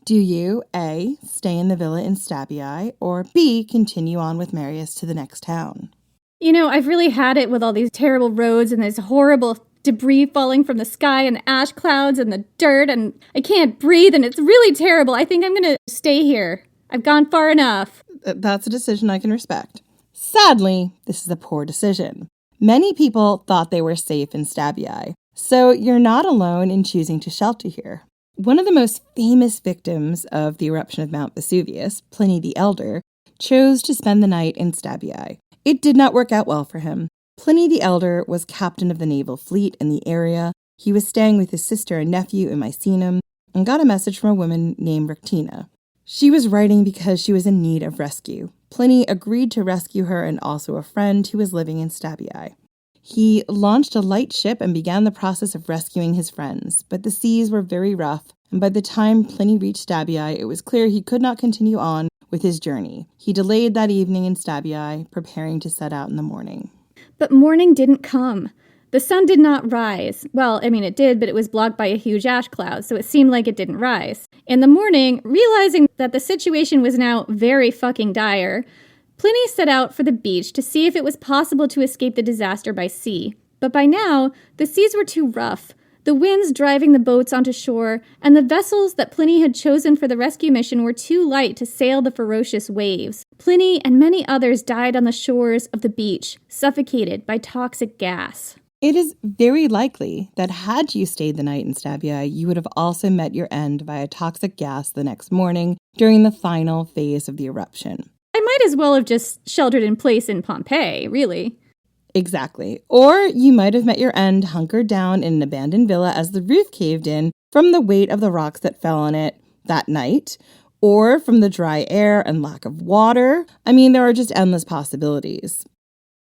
Do you, A, stay in the villa in Stabii, or B, continue on with Marius to the next town? You know, I've really had it with all these terrible roads and this horrible debris falling from the sky and the ash clouds and the dirt, and I can't breathe, and it's really terrible. I think I'm going to stay here. I've gone far enough. That's a decision I can respect. Sadly, this is a poor decision. Many people thought they were safe in Stabii, so you're not alone in choosing to shelter here. One of the most famous victims of the eruption of Mount Vesuvius, Pliny the Elder, chose to spend the night in Stabii. It did not work out well for him. Pliny the Elder was captain of the naval fleet in the area. He was staying with his sister and nephew in Misenum and got a message from a woman named Rectina. She was writing because she was in need of rescue. Pliny agreed to rescue her and also a friend who was living in Stabii. He launched a light ship and began the process of rescuing his friends, but the seas were very rough, and by the time Pliny reached Stabii, it was clear he could not continue on with his journey. He delayed that evening in Stabii, preparing to set out in the morning. But morning didn't come. The sun did not rise. Well, I mean, it did, but it was blocked by a huge ash cloud, so it seemed like it didn't rise. In the morning, realizing that the situation was now very fucking dire, Pliny set out for the beach to see if it was possible to escape the disaster by sea. But by now, the seas were too rough, the winds driving the boats onto shore, and the vessels that Pliny had chosen for the rescue mission were too light to sail the ferocious waves. Pliny and many others died on the shores of the beach, suffocated by toxic gas. It is very likely that had you stayed the night in Stabii, you would have also met your end via toxic gas the next morning during the final phase of the eruption. I might as well have just sheltered in place in Pompeii, really. Exactly. Or you might have met your end hunkered down in an abandoned villa as the roof caved in from the weight of the rocks that fell on it that night, or from the dry air and lack of water. I mean, there are just endless possibilities.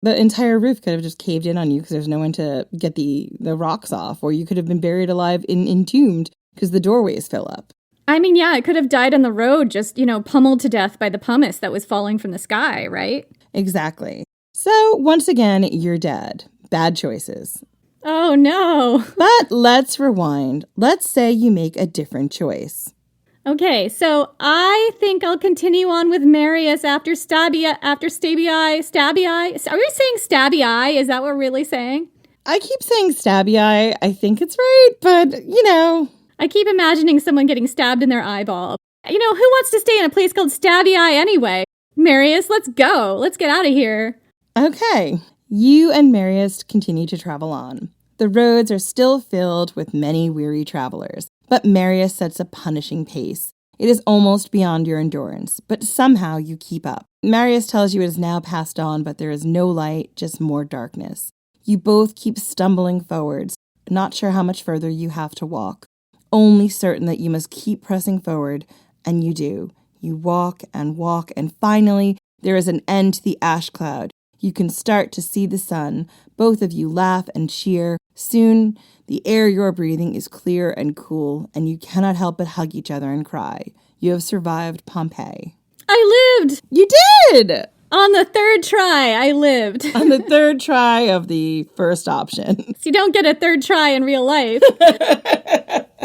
The entire roof could have just caved in on you because there's no one to get the rocks off, or you could have been buried alive entombed because the doorways fill up. I mean, yeah, it could have died on the road, just, pummeled to death by the pumice that was falling from the sky, right? Exactly. So, once again, you're dead. Bad choices. Oh, no. But let's rewind. Let's say you make a different choice. Okay, so I think I'll continue on with Marius after Stabii. Are we saying Stabii? Is that what we're really saying? I keep saying Stabii. I think it's right, but, I keep imagining someone getting stabbed in their eyeball. Who wants to stay in a place called Stabii anyway? Marius, let's go. Let's get out of here. Okay. You and Marius continue to travel on. The roads are still filled with many weary travelers, but Marius sets a punishing pace. It is almost beyond your endurance, but somehow you keep up. Marius tells you it is now past dawn, but there is no light, just more darkness. You both keep stumbling forwards, not sure how much further you have to walk, only certain that you must keep pressing forward, and you do. You walk, and finally, there is an end to the ash cloud. You can start to see the sun. Both of you laugh and cheer. Soon, the air you're breathing is clear and cool, and you cannot help but hug each other and cry. You have survived Pompeii. I lived! You did! On the third try, I lived. On the third try of the first option. So you don't get a third try in real life.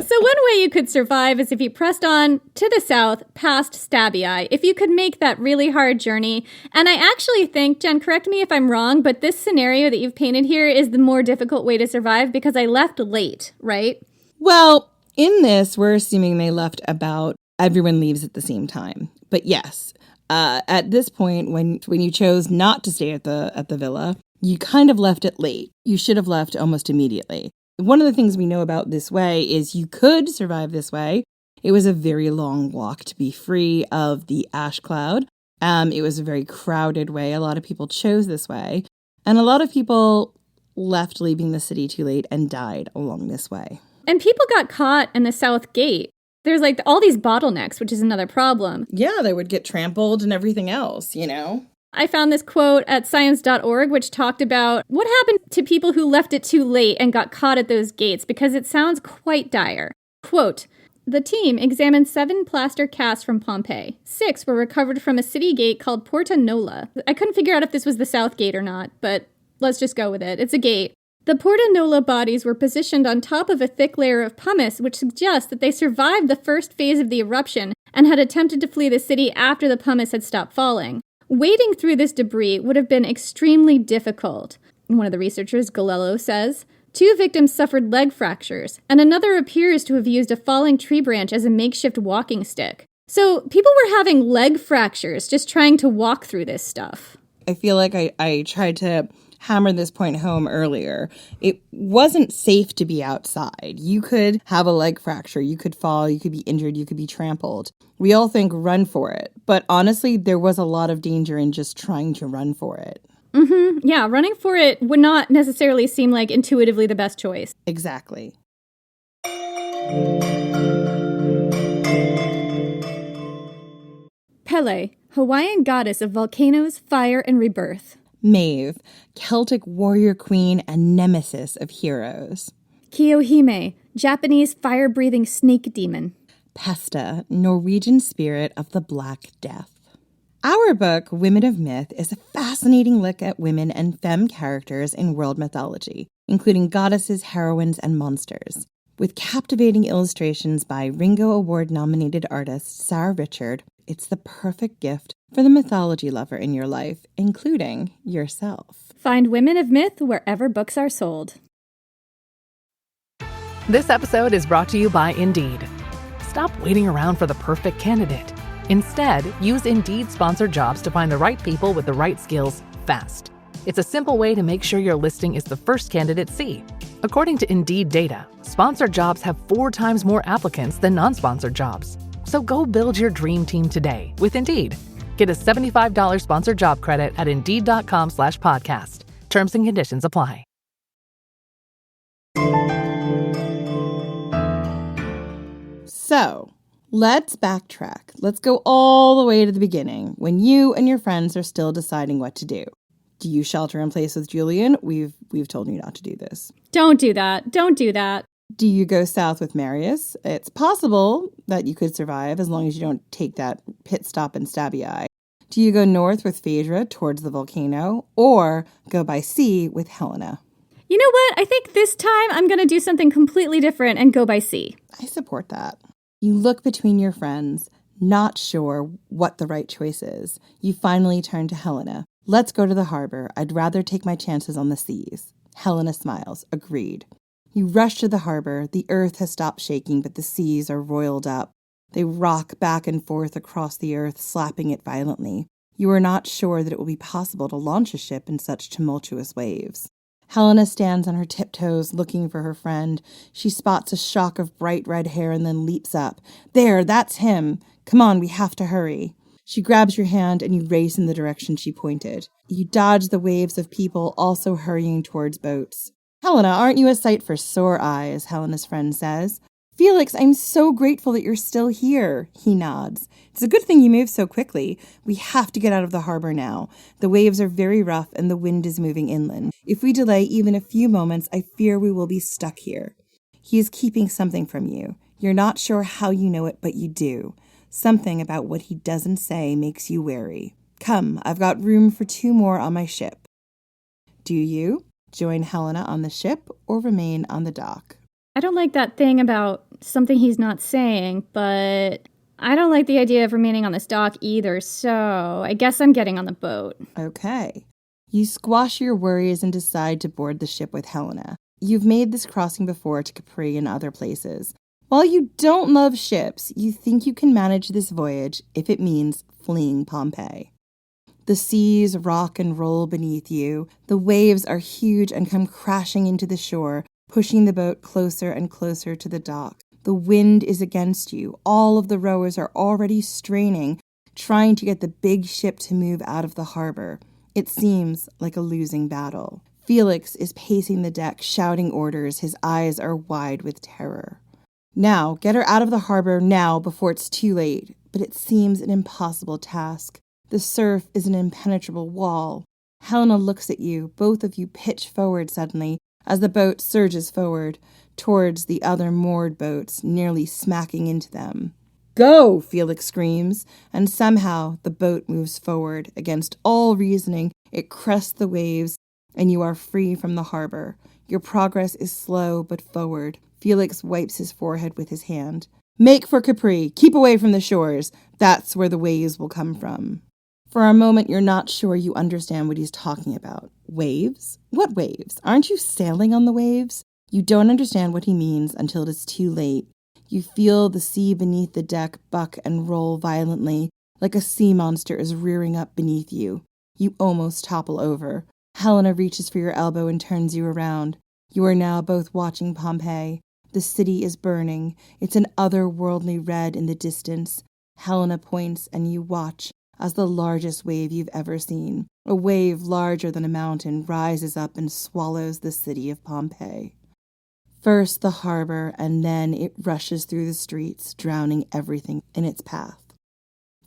So one way you could survive is if you pressed on to the south past Stabii, if you could make that really hard journey. And I actually think, Jen, correct me if I'm wrong, but this scenario that you've painted here is the more difficult way to survive because I left late, right? Well, in this, we're assuming they left about everyone leaves at the same time. But yes, at this point, when you chose not to stay at the villa, you kind of left it late. You should have left almost immediately. One of the things we know about this way is you could survive this way. It was a very long walk to be free of the ash cloud. It was a very crowded way. A lot of people chose this way. And a lot of people left leaving the city too late and died along this way. And people got caught in the south gate. There's like all these bottlenecks, which is another problem. Yeah, they would get trampled and everything else, you know? I found this quote at science.org, which talked about what happened to people who left it too late and got caught at those gates, because it sounds quite dire. Quote, the team examined 7 plaster casts from Pompeii. 6 were recovered from a city gate called Porta Nola. I couldn't figure out if this was the south gate or not, but let's just go with it. It's a gate. The Porta Nola bodies were positioned on top of a thick layer of pumice, which suggests that they survived the first phase of the eruption and had attempted to flee the city after the pumice had stopped falling. Wading through this debris would have been extremely difficult. One of the researchers, Galello, says, 2 victims suffered leg fractures, and another appears to have used a falling tree branch as a makeshift walking stick. So people were having leg fractures just trying to walk through this stuff. I feel like I tried to hammer this point home earlier. It wasn't safe to be outside. You could have a leg fracture, you could fall, you could be injured, you could be trampled. We all think run for it. But honestly, there was a lot of danger in just trying to run for it. Mm-hmm. Yeah, running for it would not necessarily seem like intuitively the best choice. Exactly. Pele, Hawaiian goddess of volcanoes, fire, and rebirth. Maeve, Celtic warrior queen and nemesis of heroes. Kiyohime, Japanese fire-breathing snake demon. Pesta, Norwegian spirit of the Black Death. Our book, Women of Myth, is a fascinating look at women and femme characters in world mythology, including goddesses, heroines, and monsters. With captivating illustrations by Ringo Award-nominated artist Sarah Richard, it's the perfect gift for the mythology lover in your life, including yourself. Find Women of Myth wherever books are sold. This episode is brought to you by Indeed. Stop waiting around for the perfect candidate. Instead, use Indeed sponsored jobs to find the right people with the right skills fast. It's a simple way to make sure your listing is the first candidates see. According to Indeed data, sponsored jobs have 4 times more applicants than non-sponsored jobs. So go build your dream team today with Indeed. Get a $75 sponsored job credit at Indeed.com/podcast. Terms and conditions apply. So, let's backtrack. Let's go all the way to the beginning, when you and your friends are still deciding what to do. Do you shelter in place with Julian? We've told you not to do this. Don't do that. Don't do that. Do you go south with Marius? It's possible that you could survive as long as you don't take that pit stop in Stabii. Do you go north with Phaedra towards the volcano, or go by sea with Helena? You know what? I think this time I'm going to do something completely different and go by sea. I support that. You look between your friends, not sure what the right choice is. You finally turn to Helena. Let's go to the harbor. I'd rather take my chances on the seas. Helena smiles. Agreed. You rush to the harbor. The earth has stopped shaking, but the seas are roiled up. They rock back and forth across the earth, slapping it violently. You are not sure that it will be possible to launch a ship in such tumultuous waves. Helena stands on her tiptoes, looking for her friend. She spots a shock of bright red hair and then leaps up. There, that's him. Come on, we have to hurry. She grabs your hand and you race in the direction she pointed. You dodge the waves of people also hurrying towards boats. Helena, aren't you a sight for sore eyes? Helena's friend says. Felix, I'm so grateful that you're still here, he nods. It's a good thing you moved so quickly. We have to get out of the harbor now. The waves are very rough and the wind is moving inland. If we delay even a few moments, I fear we will be stuck here. He is keeping something from you. You're not sure how you know it, but you do. Something about what he doesn't say makes you wary. Come, I've got room for 2 more on my ship. Do you join Helena on the ship or remain on the dock? I don't like that thing about something he's not saying, but I don't like the idea of remaining on this dock either, so I guess I'm getting on the boat. Okay. You squash your worries and decide to board the ship with Helena. You've made this crossing before to Capri and other places. While you don't love ships, you think you can manage this voyage if it means fleeing Pompeii. The seas rock and roll beneath you. The waves are huge and come crashing into the shore, pushing the boat closer and closer to the dock. The wind is against you. All of the rowers are already straining, trying to get the big ship to move out of the harbor. It seems like a losing battle. Felix is pacing the deck, shouting orders. His eyes are wide with terror. Now, get her out of the harbor now before it's too late. But it seems an impossible task. The surf is an impenetrable wall. Helena looks at you. Both of you pitch forward suddenly as the boat surges forward towards the other moored boats, nearly smacking into them. Go, Felix screams, and somehow the boat moves forward. Against all reasoning, it crests the waves, and you are free from the harbor. Your progress is slow but forward. Felix wipes his forehead with his hand. Make for Capri. Keep away from the shores. That's where the waves will come from. For a moment, you're not sure you understand what he's talking about. Waves? What waves? Aren't you sailing on the waves? You don't understand what he means until it is too late. You feel the sea beneath the deck buck and roll violently, like a sea monster is rearing up beneath you. You almost topple over. Helena reaches for your elbow and turns you around. You are now both watching Pompeii. The city is burning. It's an otherworldly red in the distance. Helena points and you watch as the largest wave you've ever seen, a wave larger than a mountain, rises up and swallows the city of Pompeii. First the harbor, and then it rushes through the streets, drowning everything in its path.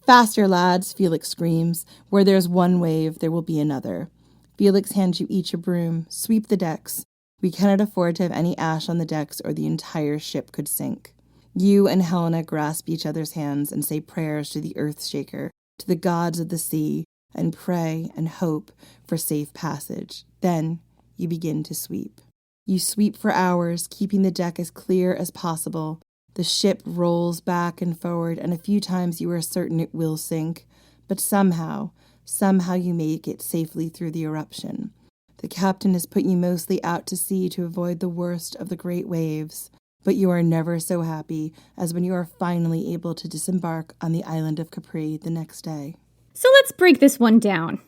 Faster, lads, Felix screams. Where there's one wave, there will be another. Felix hands you each a broom. Sweep the decks. We cannot afford to have any ash on the decks or the entire ship could sink. You and Helena grasp each other's hands and say prayers to the Earthshaker, to the gods of the sea, and pray and hope for safe passage. Then you begin to sweep. You sweep for hours, keeping the deck as clear as possible. The ship rolls back and forward, and a few times you are certain it will sink. But somehow you make it safely through the eruption. The captain has put you mostly out to sea to avoid the worst of the great waves. But you are never so happy as when you are finally able to disembark on the island of Capri the next day. So let's break this one down.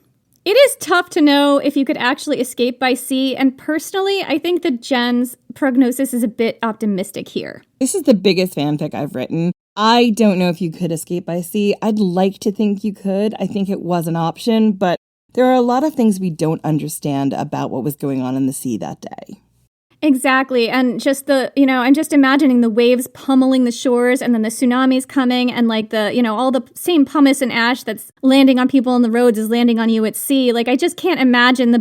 It is tough to know if you could actually escape by sea, and personally, I think that Jen's prognosis is a bit optimistic here. This is the biggest fanfic I've written. I don't know if you could escape by sea. I'd like to think you could. I think it was an option, but there are a lot of things we don't understand about what was going on in the sea that day. Exactly. And just I'm just imagining the waves pummeling the shores and then the tsunamis coming and all the same pumice and ash that's landing on people on the roads is landing on you at sea. I just can't imagine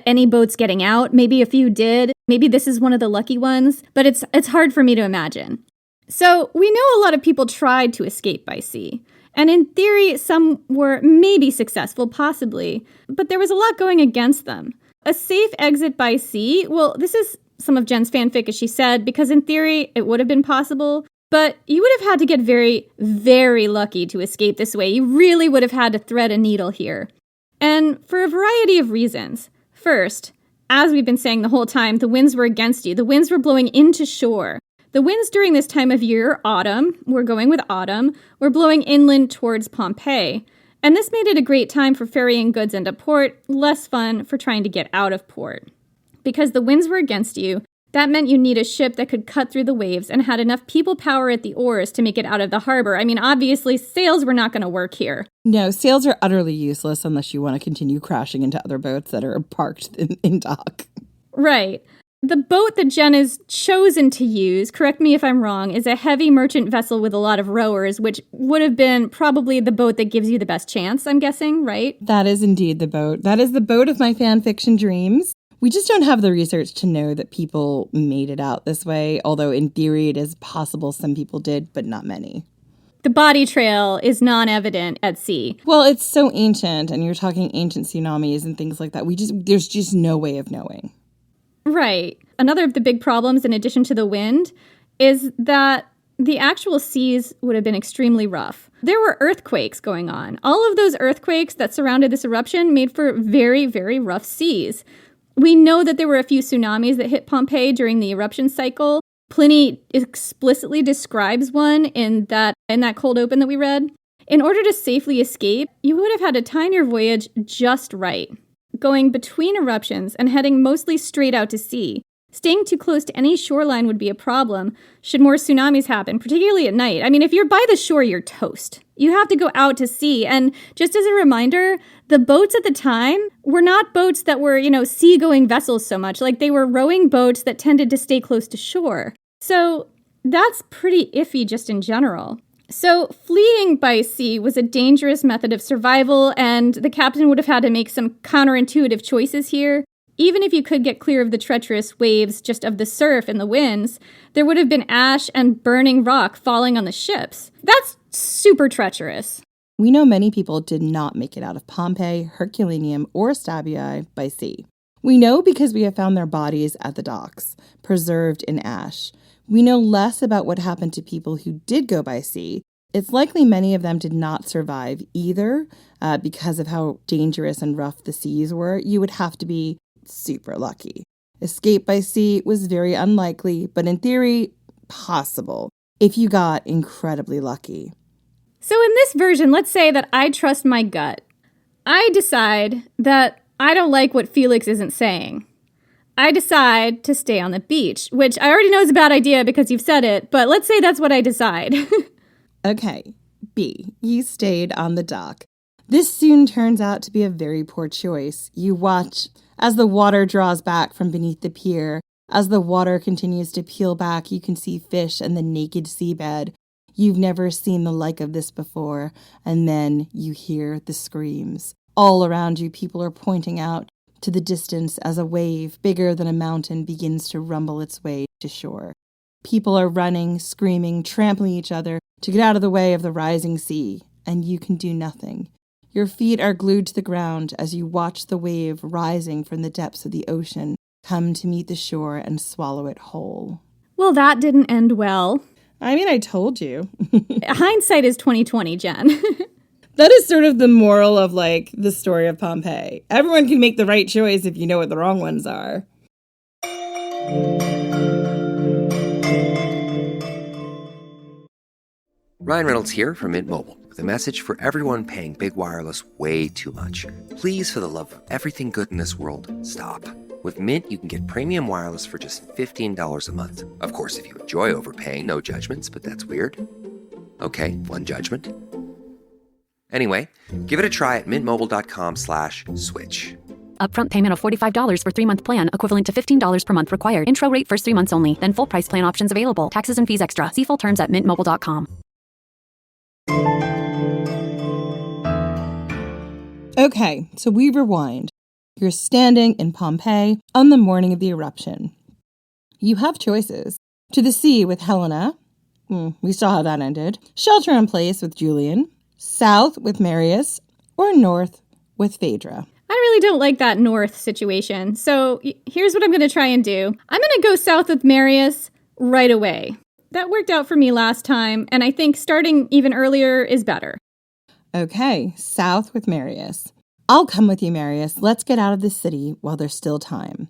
any boats getting out. Maybe a few did. Maybe this is one of the lucky ones, but it's hard for me to imagine. So we know a lot of people tried to escape by sea. And in theory, some were maybe successful, possibly, but there was a lot going against them. A safe exit by sea, well, this is some of Jen's fanfic, as she said, because in theory, it would have been possible, but you would have had to get very, very lucky to escape this way. You really would have had to thread a needle here. And for a variety of reasons. First, as we've been saying the whole time, the winds were against you. The winds were blowing into shore. The winds during this time of year, autumn, we're going with autumn, were blowing inland towards Pompeii. And this made it a great time for ferrying goods into port, less fun for trying to get out of port. Because the winds were against you, that meant you need a ship that could cut through the waves and had enough people power at the oars to make it out of the harbor. I mean, obviously, sails were not going to work here. No, sails are utterly useless unless you want to continue crashing into other boats that are parked in dock. Right. The boat that Jen is chosen to use, correct me if I'm wrong, is a heavy merchant vessel with a lot of rowers, which would have been probably the boat that gives you the best chance, I'm guessing, right? That is indeed the boat. That is the boat of my fan fiction dreams. We just don't have the research to know that people made it out this way, although in theory it is possible some people did, but not many. The body trail is non-evident at sea. Well, it's so ancient, and you're talking ancient tsunamis and things like that. There's just no way of knowing. Right. another of the big problems, in addition to the wind, is that the actual seas would have been extremely rough. There were earthquakes going on. All of those earthquakes that surrounded this eruption made for very, very rough seas. We know that there were a few tsunamis that hit Pompeii during the eruption cycle. Pliny explicitly describes one in that cold open that we read. In order to safely escape, you would have had to time your voyage just right, going between eruptions and heading mostly straight out to sea. Staying too close to any shoreline would be a problem should more tsunamis happen, particularly at night. I mean, if you're by the shore, you're toast. You have to go out to sea. And just as a reminder, the boats at the time were not boats that were, seagoing vessels so much. Like, they were rowing boats that tended to stay close to shore. So that's pretty iffy just in general. So fleeing by sea was a dangerous method of survival, and the captain would have had to make some counterintuitive choices here. Even if you could get clear of the treacherous waves just of the surf and the winds, there would have been ash and burning rock falling on the ships. That's super treacherous. We know many people did not make it out of Pompeii, Herculaneum, or Stabiae by sea. We know because we have found their bodies at the docks, preserved in ash. We know less about what happened to people who did go by sea. It's likely many of them did not survive either because of how dangerous and rough the seas were. You would have to be super lucky. Escape by sea was very unlikely, but in theory, possible, if you got incredibly lucky. So in this version, let's say that I trust my gut. I decide that I don't like what Felix isn't saying. I decide to stay on the beach, which I already know is a bad idea because you've said it, but let's say that's what I decide. Okay, B, you stayed on the dock. This soon turns out to be a very poor choice. You watch as the water draws back from beneath the pier. As the water continues to peel back, you can see fish and the naked seabed. You've never seen the like of this before, and then you hear the screams. All around you, people are pointing out to the distance as a wave bigger than a mountain begins to rumble its way to shore. People are running, screaming, trampling each other to get out of the way of the rising sea, and you can do nothing. Your feet are glued to the ground as you watch the wave rising from the depths of the ocean come to meet the shore and swallow it whole. Well, that didn't end well. I mean, I told you. Hindsight is 20/20, Jen. That is sort of the moral of, the story of Pompeii. Everyone can make the right choice if you know what the wrong ones are. Ryan Reynolds here from Mint Mobile with a message for everyone paying big wireless way too much. Please, for the love of everything good in this world, stop. With Mint, you can get premium wireless for just $15 a month. Of course, if you enjoy overpaying, no judgments, but that's weird. Okay, one judgment. Anyway, give it a try at mintmobile.com/switch. Upfront payment of $45 for 3-month plan, equivalent to $15 per month required. Intro rate first 3 months only, then full price plan options available. Taxes and fees extra. See full terms at mintmobile.com. Okay, so we rewind. You're standing in Pompeii on the morning of the eruption. You have choices. To the sea with Helena. We saw how that ended. Shelter in place with Julian. South with Marius. Or north with Phaedra. I really don't like that north situation. So here's what I'm going to try and do. I'm going to go south with Marius right away. That worked out for me last time, and I think starting even earlier is better. Okay, south with Marius. I'll come with you, Marius. Let's get out of the city while there's still time.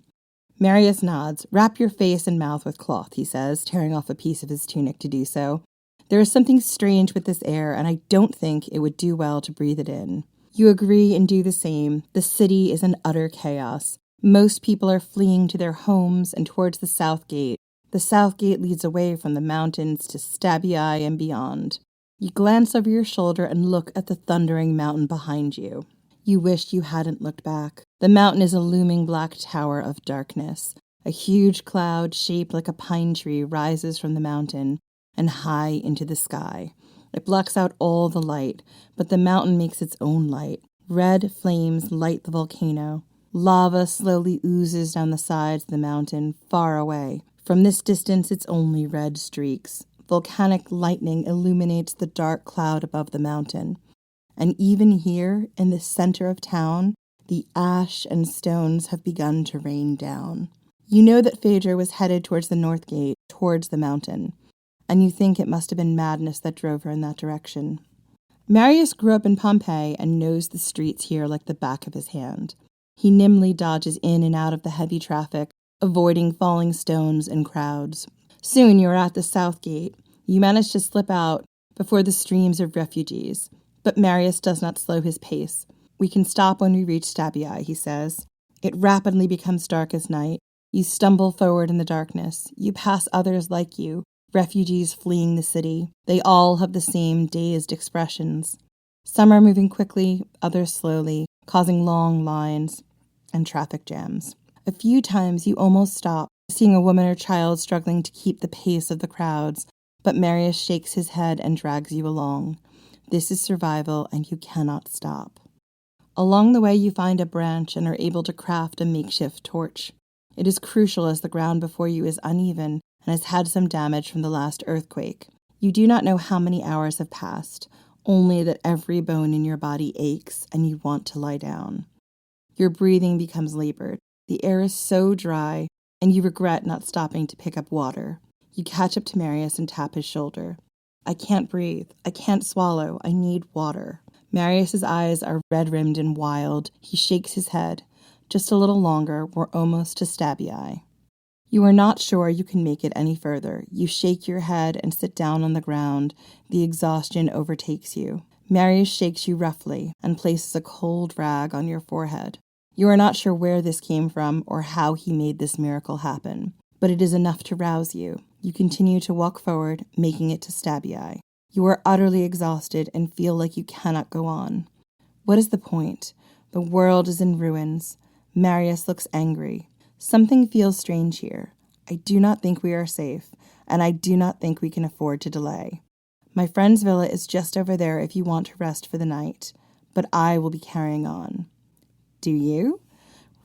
Marius nods. Wrap your face and mouth with cloth, he says, tearing off a piece of his tunic to do so. There is something strange with this air, and I don't think it would do well to breathe it in. You agree and do the same. The city is in utter chaos. Most people are fleeing to their homes and towards the south gate. The south gate leads away from the mountains to Stabiae and beyond. You glance over your shoulder and look at the thundering mountain behind you. You wish you hadn't looked back. The mountain is a looming black tower of darkness. A huge cloud shaped like a pine tree rises from the mountain and high into the sky. It blocks out all the light, but the mountain makes its own light. Red flames light the volcano. Lava slowly oozes down the sides of the mountain, far away. From this distance, it's only red streaks. Volcanic lightning illuminates the dark cloud above the mountain. And even here, in the center of town, the ash and stones have begun to rain down. You know that Phaedra was headed towards the north gate, towards the mountain, and you think it must have been madness that drove her in that direction. Marius grew up in Pompeii and knows the streets here like the back of his hand. He nimbly dodges in and out of the heavy traffic, avoiding falling stones and crowds. Soon you are at the south gate. You manage to slip out before the streams of refugees. But Marius does not slow his pace. "We can stop when we reach Stabii," he says. It rapidly becomes dark as night. You stumble forward in the darkness. You pass others like you, refugees fleeing the city. They all have the same dazed expressions. Some are moving quickly, others slowly, causing long lines and traffic jams. A few times you almost stop, seeing a woman or child struggling to keep the pace of the crowds, but Marius shakes his head and drags you along. This is survival, and you cannot stop. Along the way, you find a branch and are able to craft a makeshift torch. It is crucial as the ground before you is uneven and has had some damage from the last earthquake. You do not know how many hours have passed, only that every bone in your body aches and you want to lie down. Your breathing becomes labored. The air is so dry, and you regret not stopping to pick up water. You catch up to Marius and tap his shoulder. "I can't breathe. I can't swallow. I need water." Marius's eyes are red-rimmed and wild. He shakes his head. Just a little longer, we're almost to Stabii. You are not sure you can make it any further. You shake your head and sit down on the ground. The exhaustion overtakes you. Marius shakes you roughly and places a cold rag on your forehead. You are not sure where this came from or how he made this miracle happen, but it is enough to rouse you. You continue to walk forward, making it to Stabii. You are utterly exhausted and feel like you cannot go on. What is the point? The world is in ruins. Marius looks angry. Something feels strange here. I do not think we are safe, and I do not think we can afford to delay. My friend's villa is just over there if you want to rest for the night, but I will be carrying on. Do you?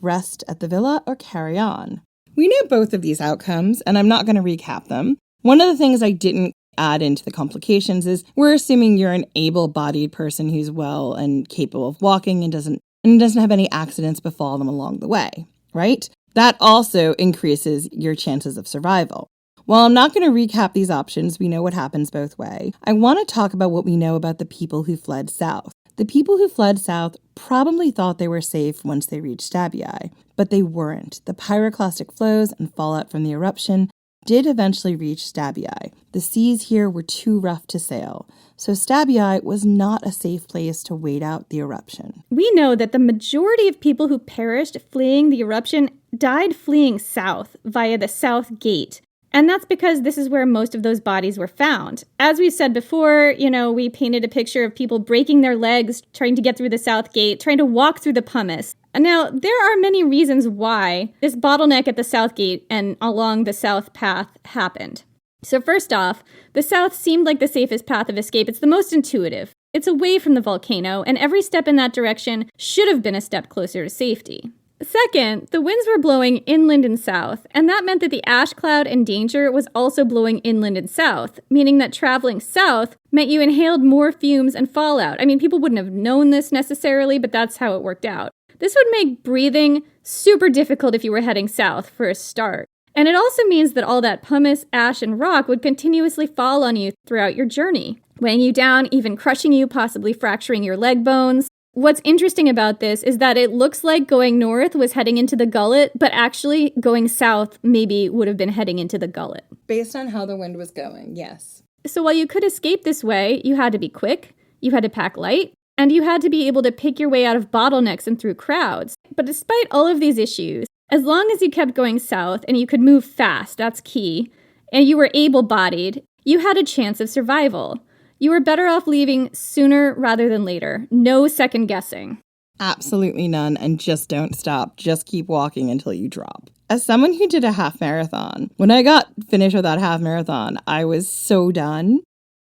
Rest at the villa or carry on? We know both of these outcomes, and I'm not going to recap them. One of the things I didn't add into the complications is we're assuming you're an able-bodied person who's well and capable of walking and doesn't have any accidents befall them along the way, right? That also increases your chances of survival. While I'm not going to recap these options, we know what happens both ways. I want to talk about what we know about the people who fled south. The people who fled south probably thought they were safe once they reached Stabii, but they weren't. The pyroclastic flows and fallout from the eruption did eventually reach Stabii. The seas here were too rough to sail, so Stabii was not a safe place to wait out the eruption. We know that the majority of people who perished fleeing the eruption died fleeing south via the South Gate. And that's because this is where most of those bodies were found. As we said before, we painted a picture of people breaking their legs, trying to get through the South Gate, trying to walk through the pumice. And now, there are many reasons why this bottleneck at the South Gate and along the South Path happened. So first off, the South seemed like the safest path of escape. It's the most intuitive. It's away from the volcano, and every step in that direction should have been a step closer to safety. Second, the winds were blowing inland and south, and that meant that the ash cloud and danger was also blowing inland and south, meaning that traveling south meant you inhaled more fumes and fallout. I mean, people wouldn't have known this necessarily, but that's how it worked out. This would make breathing super difficult if you were heading south for a start. And it also means that all that pumice, ash, and rock would continuously fall on you throughout your journey, weighing you down, even crushing you, possibly fracturing your leg bones. What's interesting about this is that it looks like going north was heading into the gullet, but actually going south maybe would have been heading into the gullet. Based on how the wind was going, yes. So while you could escape this way, you had to be quick, you had to pack light, and you had to be able to pick your way out of bottlenecks and through crowds. But despite all of these issues, as long as you kept going south and you could move fast, that's key, and you were able-bodied, you had a chance of survival. You were better off leaving sooner rather than later. No second guessing. Absolutely none, and just don't stop. Just keep walking until you drop. As someone who did a half marathon, when I got finished with that half marathon, I was so done.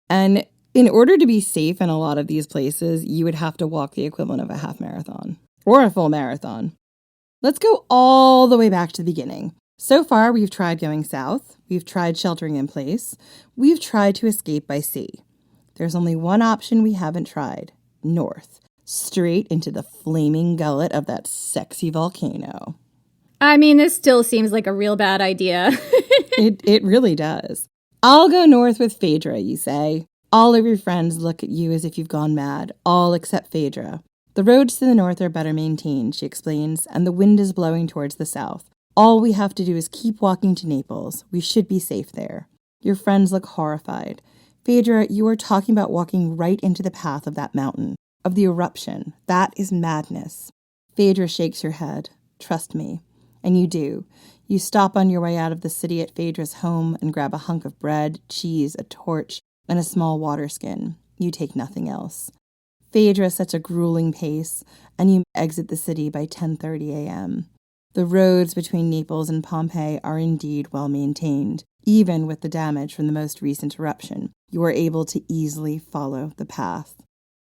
And in order to be safe in a lot of these places, you would have to walk the equivalent of a half marathon or a full marathon. Let's go all the way back to the beginning. So far, we've tried going south. We've tried sheltering in place. We've tried to escape by sea. There's only one option we haven't tried. North. Straight into the flaming gullet of that sexy volcano. I mean, this still seems like a real bad idea. It really does. I'll go north with Phaedra, you say. All of your friends look at you as if you've gone mad, all except Phaedra. The roads to the north are better maintained, she explains, and the wind is blowing towards the south. All we have to do is keep walking to Naples. We should be safe there. Your friends look horrified. Phaedra, you are talking about walking right into the path of that mountain, of the eruption. That is madness. Phaedra shakes her head. Trust me. And you do. You stop on your way out of the city at Phaedra's home and grab a hunk of bread, cheese, a torch, and a small water skin. You take nothing else. Phaedra sets a grueling pace, and you exit the city by 10:30 a.m. The roads between Naples and Pompeii are indeed well maintained. Even with the damage from the most recent eruption, you are able to easily follow the path.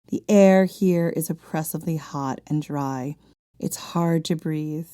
The air here is oppressively hot and dry. It's hard to breathe.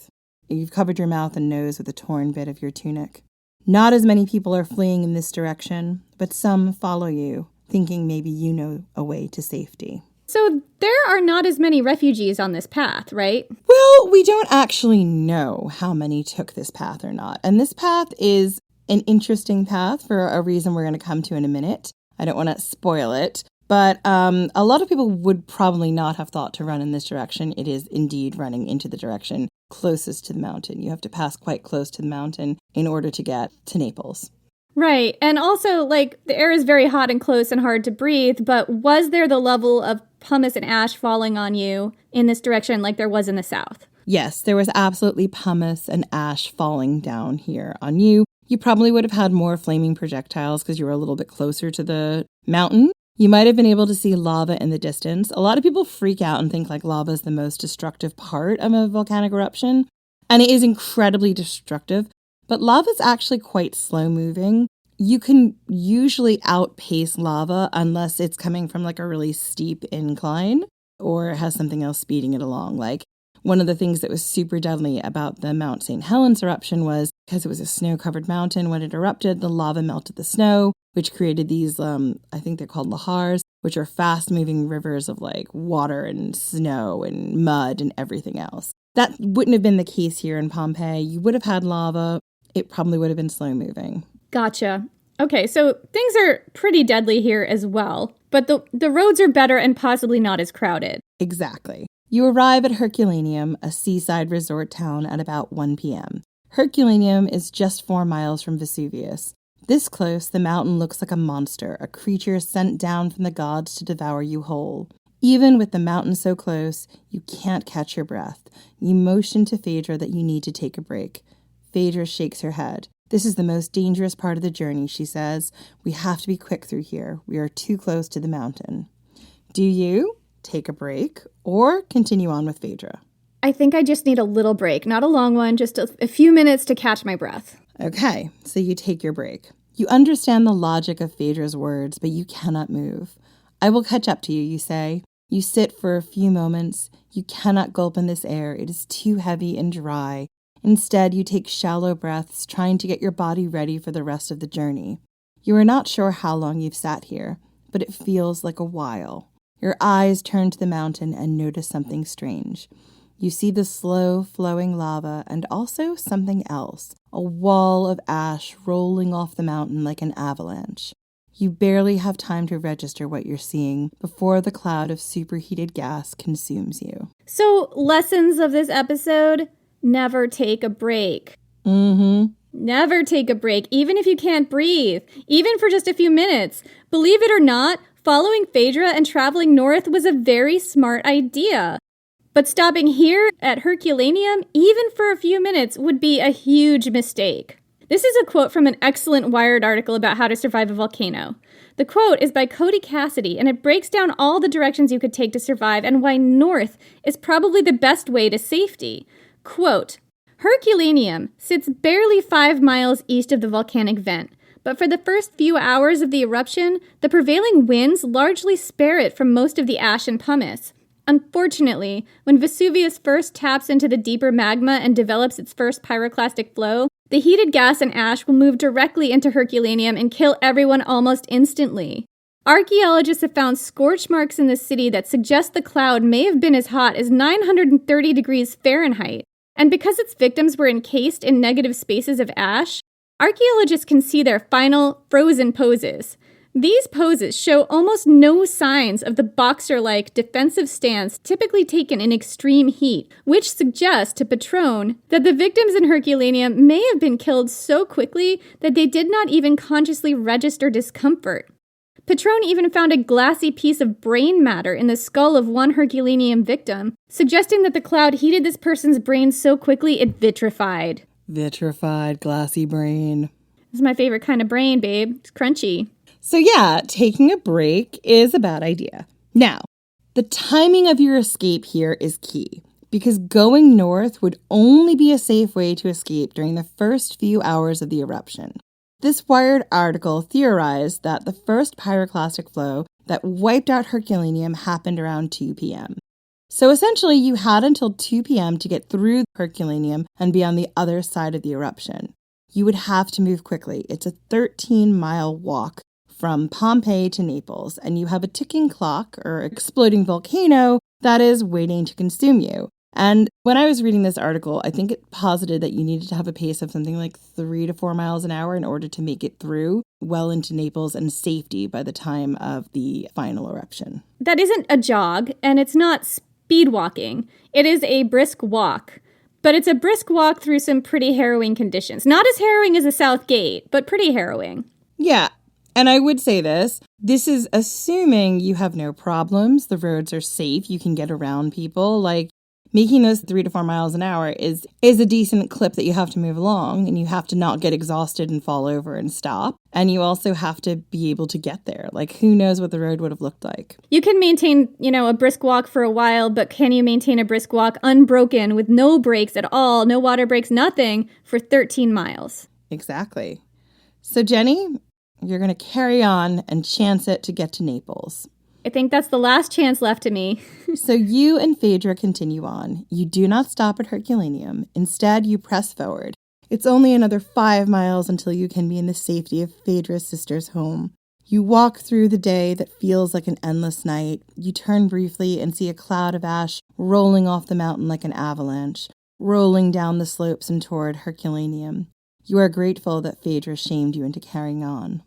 You've covered your mouth and nose with a torn bit of your tunic. Not as many people are fleeing in this direction, but some follow you, thinking maybe you know a way to safety. So there are not as many refugees on this path, right? Well, we don't actually know how many took this path or not. And this path is an interesting path for a reason we're going to come to in a minute. I don't want to spoil it. But a lot of people would probably not have thought to run in this direction. It is indeed running into the direction closest to the mountain. You have to pass quite close to the mountain in order to get to Naples. Right. And also, like, the air is very hot and close and hard to breathe, but was there the level of pumice and ash falling on you in this direction like there was in the south? Yes, there was absolutely pumice and ash falling down here on you. You probably would have had more flaming projectiles because you were a little bit closer to the mountain. You might have been able to see lava in the distance. A lot of people freak out and think like lava is the most destructive part of a volcanic eruption, and it is incredibly destructive, but lava is actually quite slow moving. You can usually outpace lava unless it's coming from like a really steep incline or it has something else speeding it along. Like one of the things that was super deadly about the Mount St. Helens eruption was because it was a snow-covered mountain, when it erupted, the lava melted the snow, which created these, I think they're called lahars, which are fast-moving rivers of like water and snow and mud and everything else. That wouldn't have been the case here in Pompeii. You would have had lava. It probably would have been slow-moving. Gotcha. Okay, so things are pretty deadly here as well, but the roads are better and possibly not as crowded. Exactly. You arrive at Herculaneum, a seaside resort town, at about 1 p.m. Herculaneum is just 4 miles from Vesuvius. This close, the mountain looks like a monster, a creature sent down from the gods to devour you whole. Even with the mountain so close, you can't catch your breath. You motion to Phaedra that you need to take a break. Phaedra shakes her head. This is the most dangerous part of the journey, she says. We have to be quick through here. We are too close to the mountain. Do you take a break or continue on with Phaedra? I think I just need a little break, not a long one, just a few minutes to catch my breath. Okay, so you take your break. You understand the logic of Phaedra's words, but you cannot move. I will catch up to you, you say. You sit for a few moments. You cannot gulp in this air. It is too heavy and dry. Instead, you take shallow breaths, trying to get your body ready for the rest of the journey. You are not sure how long you've sat here, but it feels like a while. Your eyes turn to the mountain and notice something strange. You see the slow flowing lava and also something else, a wall of ash rolling off the mountain like an avalanche. You barely have time to register what you're seeing before the cloud of superheated gas consumes you. So, lessons of this episode: never take a break. Never take a break, even if you can't breathe, even for just a few minutes. Believe it or not, following Phaedra and traveling north was a very smart idea. But stopping here at Herculaneum, even for a few minutes, would be a huge mistake. This is a quote from an excellent Wired article about how to survive a volcano. The quote is by Cody Cassidy, and it breaks down all the directions you could take to survive and why north is probably the best way to safety. Quote, Herculaneum sits barely 5 miles east of the volcanic vent, but for the first few hours of the eruption, the prevailing winds largely spare it from most of the ash and pumice. Unfortunately, when Vesuvius first taps into the deeper magma and develops its first pyroclastic flow, the heated gas and ash will move directly into Herculaneum and kill everyone almost instantly. Archaeologists have found scorch marks in the city that suggest the cloud may have been as hot as 930 degrees Fahrenheit. And because its victims were encased in negative spaces of ash, archaeologists can see their final frozen poses. These poses show almost no signs of the boxer-like defensive stance typically taken in extreme heat, which suggests to Petrone that the victims in Herculaneum may have been killed so quickly that they did not even consciously register discomfort. Petrone even found a glassy piece of brain matter in the skull of one Herculaneum victim, suggesting that the cloud heated this person's brain so quickly it vitrified. Vitrified, glassy brain. This is my favorite kind of brain, babe. It's crunchy. So yeah, taking a break is a bad idea. Now, the timing of your escape here is key, because going north would only be a safe way to escape during the first few hours of the eruption. This Wired article theorized that the first pyroclastic flow that wiped out Herculaneum happened around 2 p.m. So essentially, you had until 2 p.m. to get through Herculaneum and be on the other side of the eruption. You would have to move quickly. It's a 13-mile walk from Pompeii to Naples, and you have a ticking clock, or exploding volcano, that is waiting to consume you. And when I was reading this article, I think it posited that you needed to have a pace of something like 3 to 4 miles an hour in order to make it through well into Naples and safety by the time of the final eruption. That isn't a jog, and it's not speed walking. It is a brisk walk. But it's a brisk walk through some pretty harrowing conditions. Not as harrowing as the South Gate, but pretty harrowing. Yeah, and I would say this is assuming you have no problems, the roads are safe, you can get around people. Like, making those 3 to 4 miles an hour is a decent clip that you have to move along, and you have to not get exhausted and fall over and stop. And you also have to be able to get there. Like, who knows what the road would have looked like? You can maintain, a brisk walk for a while, but can you maintain a brisk walk unbroken with no brakes at all, no water breaks, nothing, for 13 miles? Exactly. So, Jenny, you're going to carry on and chance it to get to Naples. I think that's the last chance left to me. So you and Phaedra continue on. You do not stop at Herculaneum. Instead, you press forward. It's only another 5 miles until you can be in the safety of Phaedra's sister's home. You walk through the day that feels like an endless night. You turn briefly and see a cloud of ash rolling off the mountain like an avalanche, rolling down the slopes and toward Herculaneum. You are grateful that Phaedra shamed you into carrying on.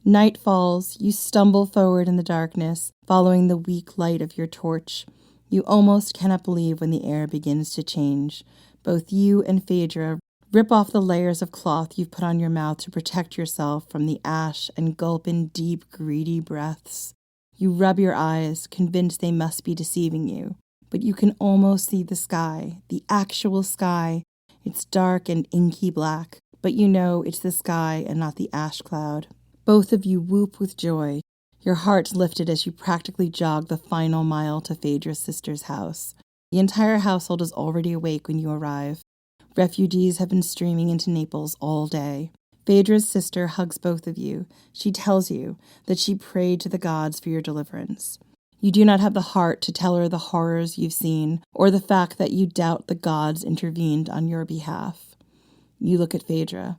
Night falls, you stumble forward in the darkness, following the weak light of your torch. You almost cannot believe when the air begins to change. Both you and Phaedra rip off the layers of cloth you've put on your mouth to protect yourself from the ash and gulp in deep, greedy breaths. You rub your eyes, convinced they must be deceiving you, but you can almost see the sky, the actual sky. It's dark and inky black, but you know it's the sky and not the ash cloud. Both of you whoop with joy, your hearts lifted as you practically jog the final mile to Phaedra's sister's house. The entire household is already awake when you arrive. Refugees have been streaming into Naples all day. Phaedra's sister hugs both of you. She tells you that she prayed to the gods for your deliverance. You do not have the heart to tell her the horrors you've seen, or the fact that you doubt the gods intervened on your behalf. You look at Phaedra.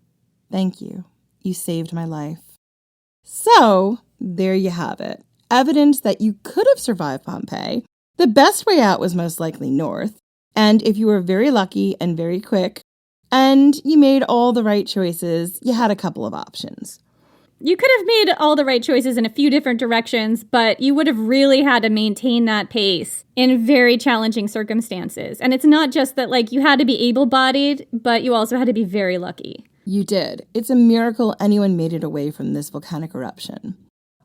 Thank you. You saved my life. So, there you have it. Evidence that you could have survived Pompeii. The best way out was most likely north. And if you were very lucky and very quick, and you made all the right choices, you had a couple of options. You could have made all the right choices in a few different directions, but you would have really had to maintain that pace in very challenging circumstances. And it's not just that, you had to be able-bodied, but you also had to be very lucky. You did. It's a miracle anyone made it away from this volcanic eruption.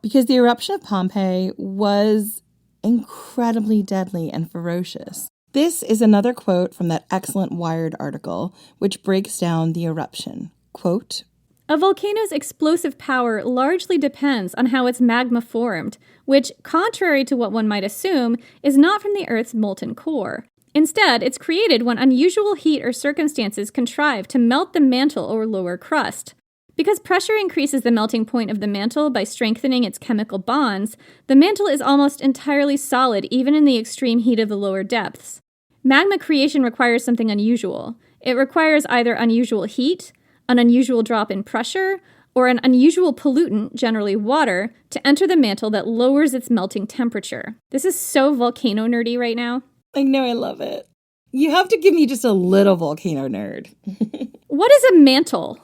Because the eruption of Pompeii was incredibly deadly and ferocious. This is another quote from that excellent Wired article, which breaks down the eruption. Quote, "A volcano's explosive power largely depends on how its magma formed, which, contrary to what one might assume, is not from the Earth's molten core. Instead, it's created when unusual heat or circumstances contrive to melt the mantle or lower crust. Because pressure increases the melting point of the mantle by strengthening its chemical bonds, the mantle is almost entirely solid even in the extreme heat of the lower depths. Magma creation requires something unusual. It requires either unusual heat, an unusual drop in pressure, or an unusual pollutant, generally water, to enter the mantle that lowers its melting temperature." This is so volcano nerdy right now. I know, I love it. You have to give me just a little volcano nerd. What is a mantle?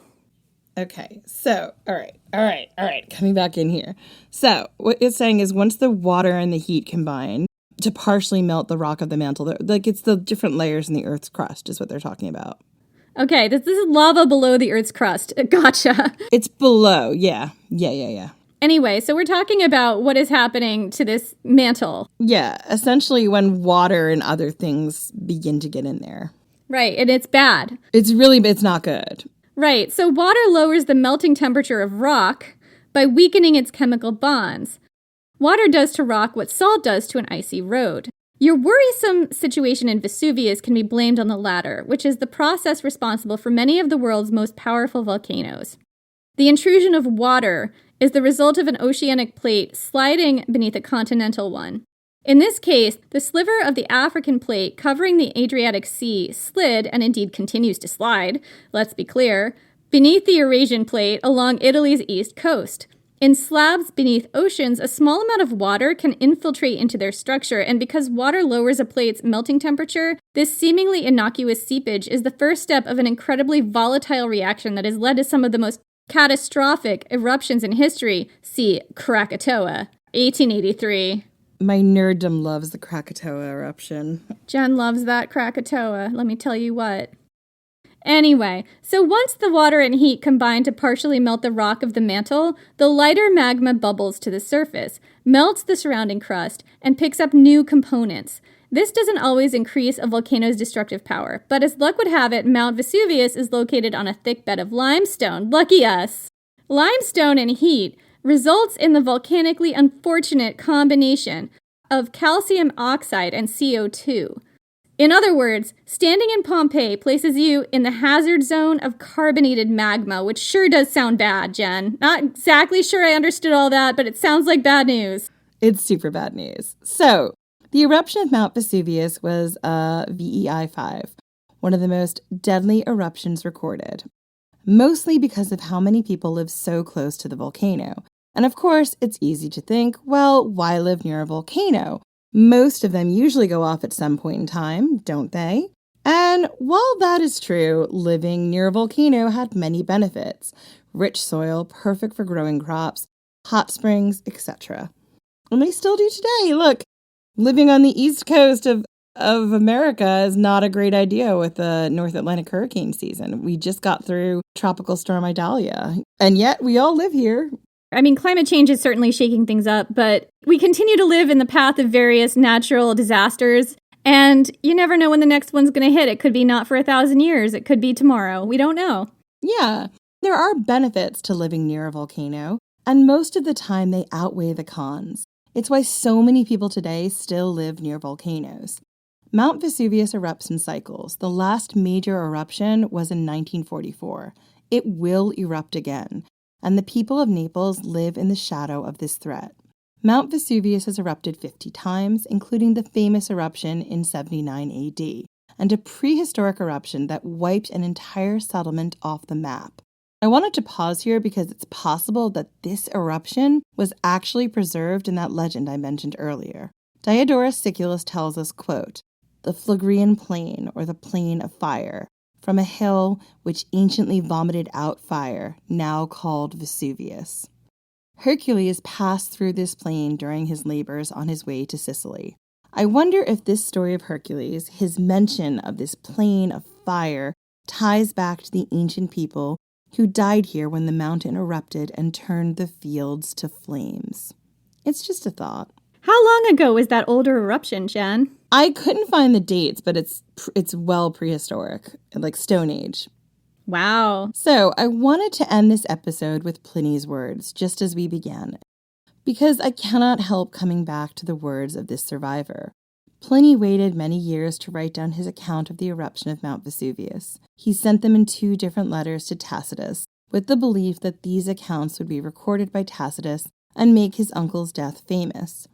Okay, so, all right. Coming back in here. So, what it's saying is once the water and the heat combine to partially melt the rock of the mantle, like it's the different layers in the Earth's crust is what they're talking about. Okay, this is lava below the Earth's crust. Gotcha. It's below, yeah. Anyway, so we're talking about what is happening to this mantle. Yeah, essentially when water and other things begin to get in there. Right, and it's bad. It's not good. Right, so water lowers the melting temperature of rock by weakening its chemical bonds. Water does to rock what salt does to an icy road. Your worrisome situation in Vesuvius can be blamed on the latter, which is the process responsible for many of the world's most powerful volcanoes. The intrusion of water is the result of an oceanic plate sliding beneath a continental one. In this case, the sliver of the African plate covering the Adriatic Sea slid, and indeed continues to slide, let's be clear, beneath the Eurasian plate along Italy's east coast. In slabs beneath oceans, a small amount of water can infiltrate into their structure, and because water lowers a plate's melting temperature, this seemingly innocuous seepage is the first step of an incredibly volatile reaction that has led to some of the most catastrophic eruptions in history. See Krakatoa, 1883. My nerddom loves the Krakatoa eruption. Jen loves that Krakatoa, let me tell you what. Anyway, so once the water and heat combine to partially melt the rock of the mantle, the lighter magma bubbles to the surface, melts the surrounding crust, and picks up new components. This doesn't always increase a volcano's destructive power, but as luck would have it, Mount Vesuvius is located on a thick bed of limestone. Lucky us! Limestone and heat results in the volcanically unfortunate combination of calcium oxide and CO2. In other words, standing in Pompeii places you in the hazard zone of carbonated magma, which sure does sound bad, Jen. Not exactly sure I understood all that, but it sounds like bad news. It's super bad news. So, the eruption of Mount Vesuvius was VEI 5, one of the most deadly eruptions recorded, mostly because of how many people live so close to the volcano. And of course, it's easy to think, well, why live near a volcano? Most of them usually go off at some point in time, don't they? And while that is true, living near a volcano had many benefits. Rich soil, perfect for growing crops, hot springs, etc. And they still do today. Look, living on the east coast of America is not a great idea with the North Atlantic hurricane season. We just got through Tropical Storm Idalia, and yet we all live here. I mean, climate change is certainly shaking things up, but we continue to live in the path of various natural disasters, and you never know when the next one's going to hit. It could be not for 1,000 years. It could be tomorrow. We don't know. Yeah, there are benefits to living near a volcano, and most of the time they outweigh the cons. It's why so many people today still live near volcanoes. Mount Vesuvius erupts in cycles. The last major eruption was in 1944. It will erupt again, and the people of Naples live in the shadow of this threat. Mount Vesuvius has erupted 50 times, including the famous eruption in 79 AD, and a prehistoric eruption that wiped an entire settlement off the map. I wanted to pause here because it's possible that this eruption was actually preserved in that legend I mentioned earlier. Diodorus Siculus tells us, quote, "The Phlegrean plain, or the plain of fire, from a hill which anciently vomited out fire, now called Vesuvius." Hercules passed through this plain during his labors on his way to Sicily. I wonder if this story of Hercules, his mention of this plain of fire, ties back to the ancient people who died here when the mountain erupted and turned the fields to flames. It's just a thought. How long ago was that older eruption, Jen? I couldn't find the dates, but it's well prehistoric, like Stone Age. Wow. So I wanted to end this episode with Pliny's words, just as we began, because I cannot help coming back to the words of this survivor. Pliny waited many years to write down his account of the eruption of Mount Vesuvius. He sent them in 2 different letters to Tacitus, with the belief that these accounts would be recorded by Tacitus and make his uncle's death famous.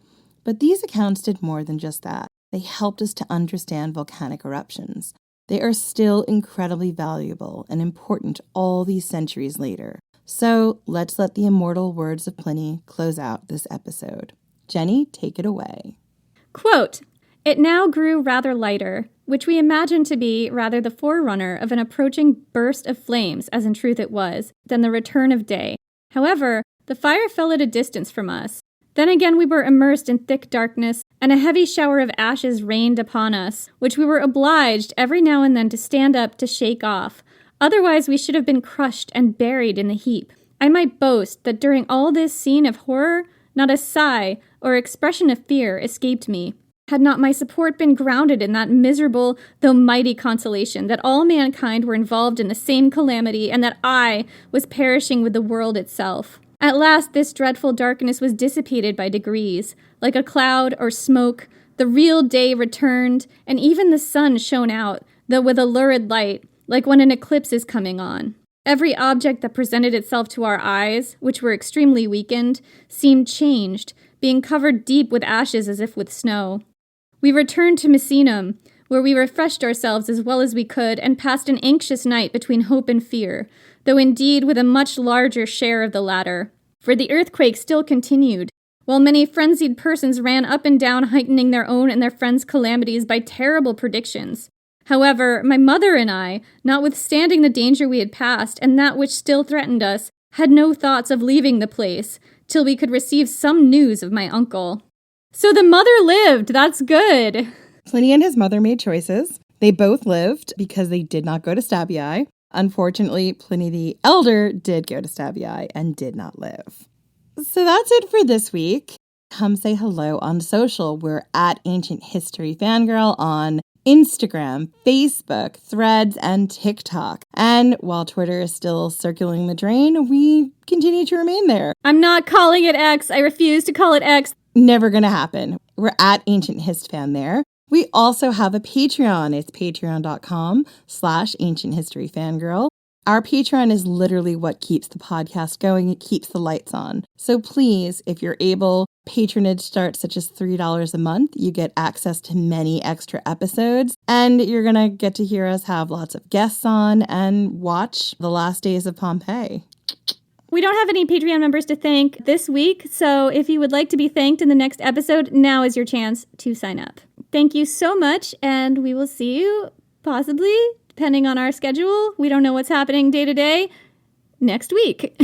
But these accounts did more than just that. They helped us to understand volcanic eruptions. They are still incredibly valuable and important all these centuries later. So let's let the immortal words of Pliny close out this episode. Jenny, take it away. Quote, It now grew rather lighter, which we imagined to be rather the forerunner of an approaching burst of flames, as in truth it was, than the return of day. However, the fire fell at a distance from us. Then again we were immersed in thick darkness, and a heavy shower of ashes rained upon us, which we were obliged every now and then to stand up to shake off. Otherwise we should have been crushed and buried in the heap. I might boast that during all this scene of horror, not a sigh or expression of fear escaped me. Had not my support been grounded in that miserable, though mighty consolation that all mankind were involved in the same calamity and that I was perishing with the world itself. At last this dreadful darkness was dissipated by degrees. Like a cloud or smoke, the real day returned, and even the sun shone out, though with a lurid light, like when an eclipse is coming on. Every object that presented itself to our eyes, which were extremely weakened, seemed changed, being covered deep with ashes as if with snow. We returned to Misenum, where we refreshed ourselves as well as we could and passed an anxious night between hope and fear, though indeed with a much larger share of the latter. For the earthquake still continued, while many frenzied persons ran up and down heightening their own and their friends' calamities by terrible predictions. However, my mother and I, notwithstanding the danger we had passed and that which still threatened us, had no thoughts of leaving the place, till we could receive some news of my uncle. So the mother lived, that's good. Pliny and his mother made choices. They both lived because they did not go to Stabii. Unfortunately, Pliny the Elder did go to Stabii and did not live. So that's it for this week. Come say hello on social. We're at Ancient History Fangirl on Instagram, Facebook, Threads, and TikTok. And while Twitter is still circulating the drain, we continue to remain there. I'm not calling it X. I refuse to call it X. Never gonna happen. We're at Ancient Hist Fan there. We also have a Patreon. It's patreon.com/Ancient History Fangirl. Our Patreon is literally what keeps the podcast going. It keeps the lights on. So please, if you're able, patronage starts such as $3 a month. You get access to many extra episodes, and you're going to get to hear us have lots of guests on and watch The Last Days of Pompeii. We don't have any Patreon members to thank this week, so if you would like to be thanked in the next episode, now is your chance to sign up. Thank you so much, and we will see you, possibly, depending on our schedule. We don't know what's happening day to day, next week.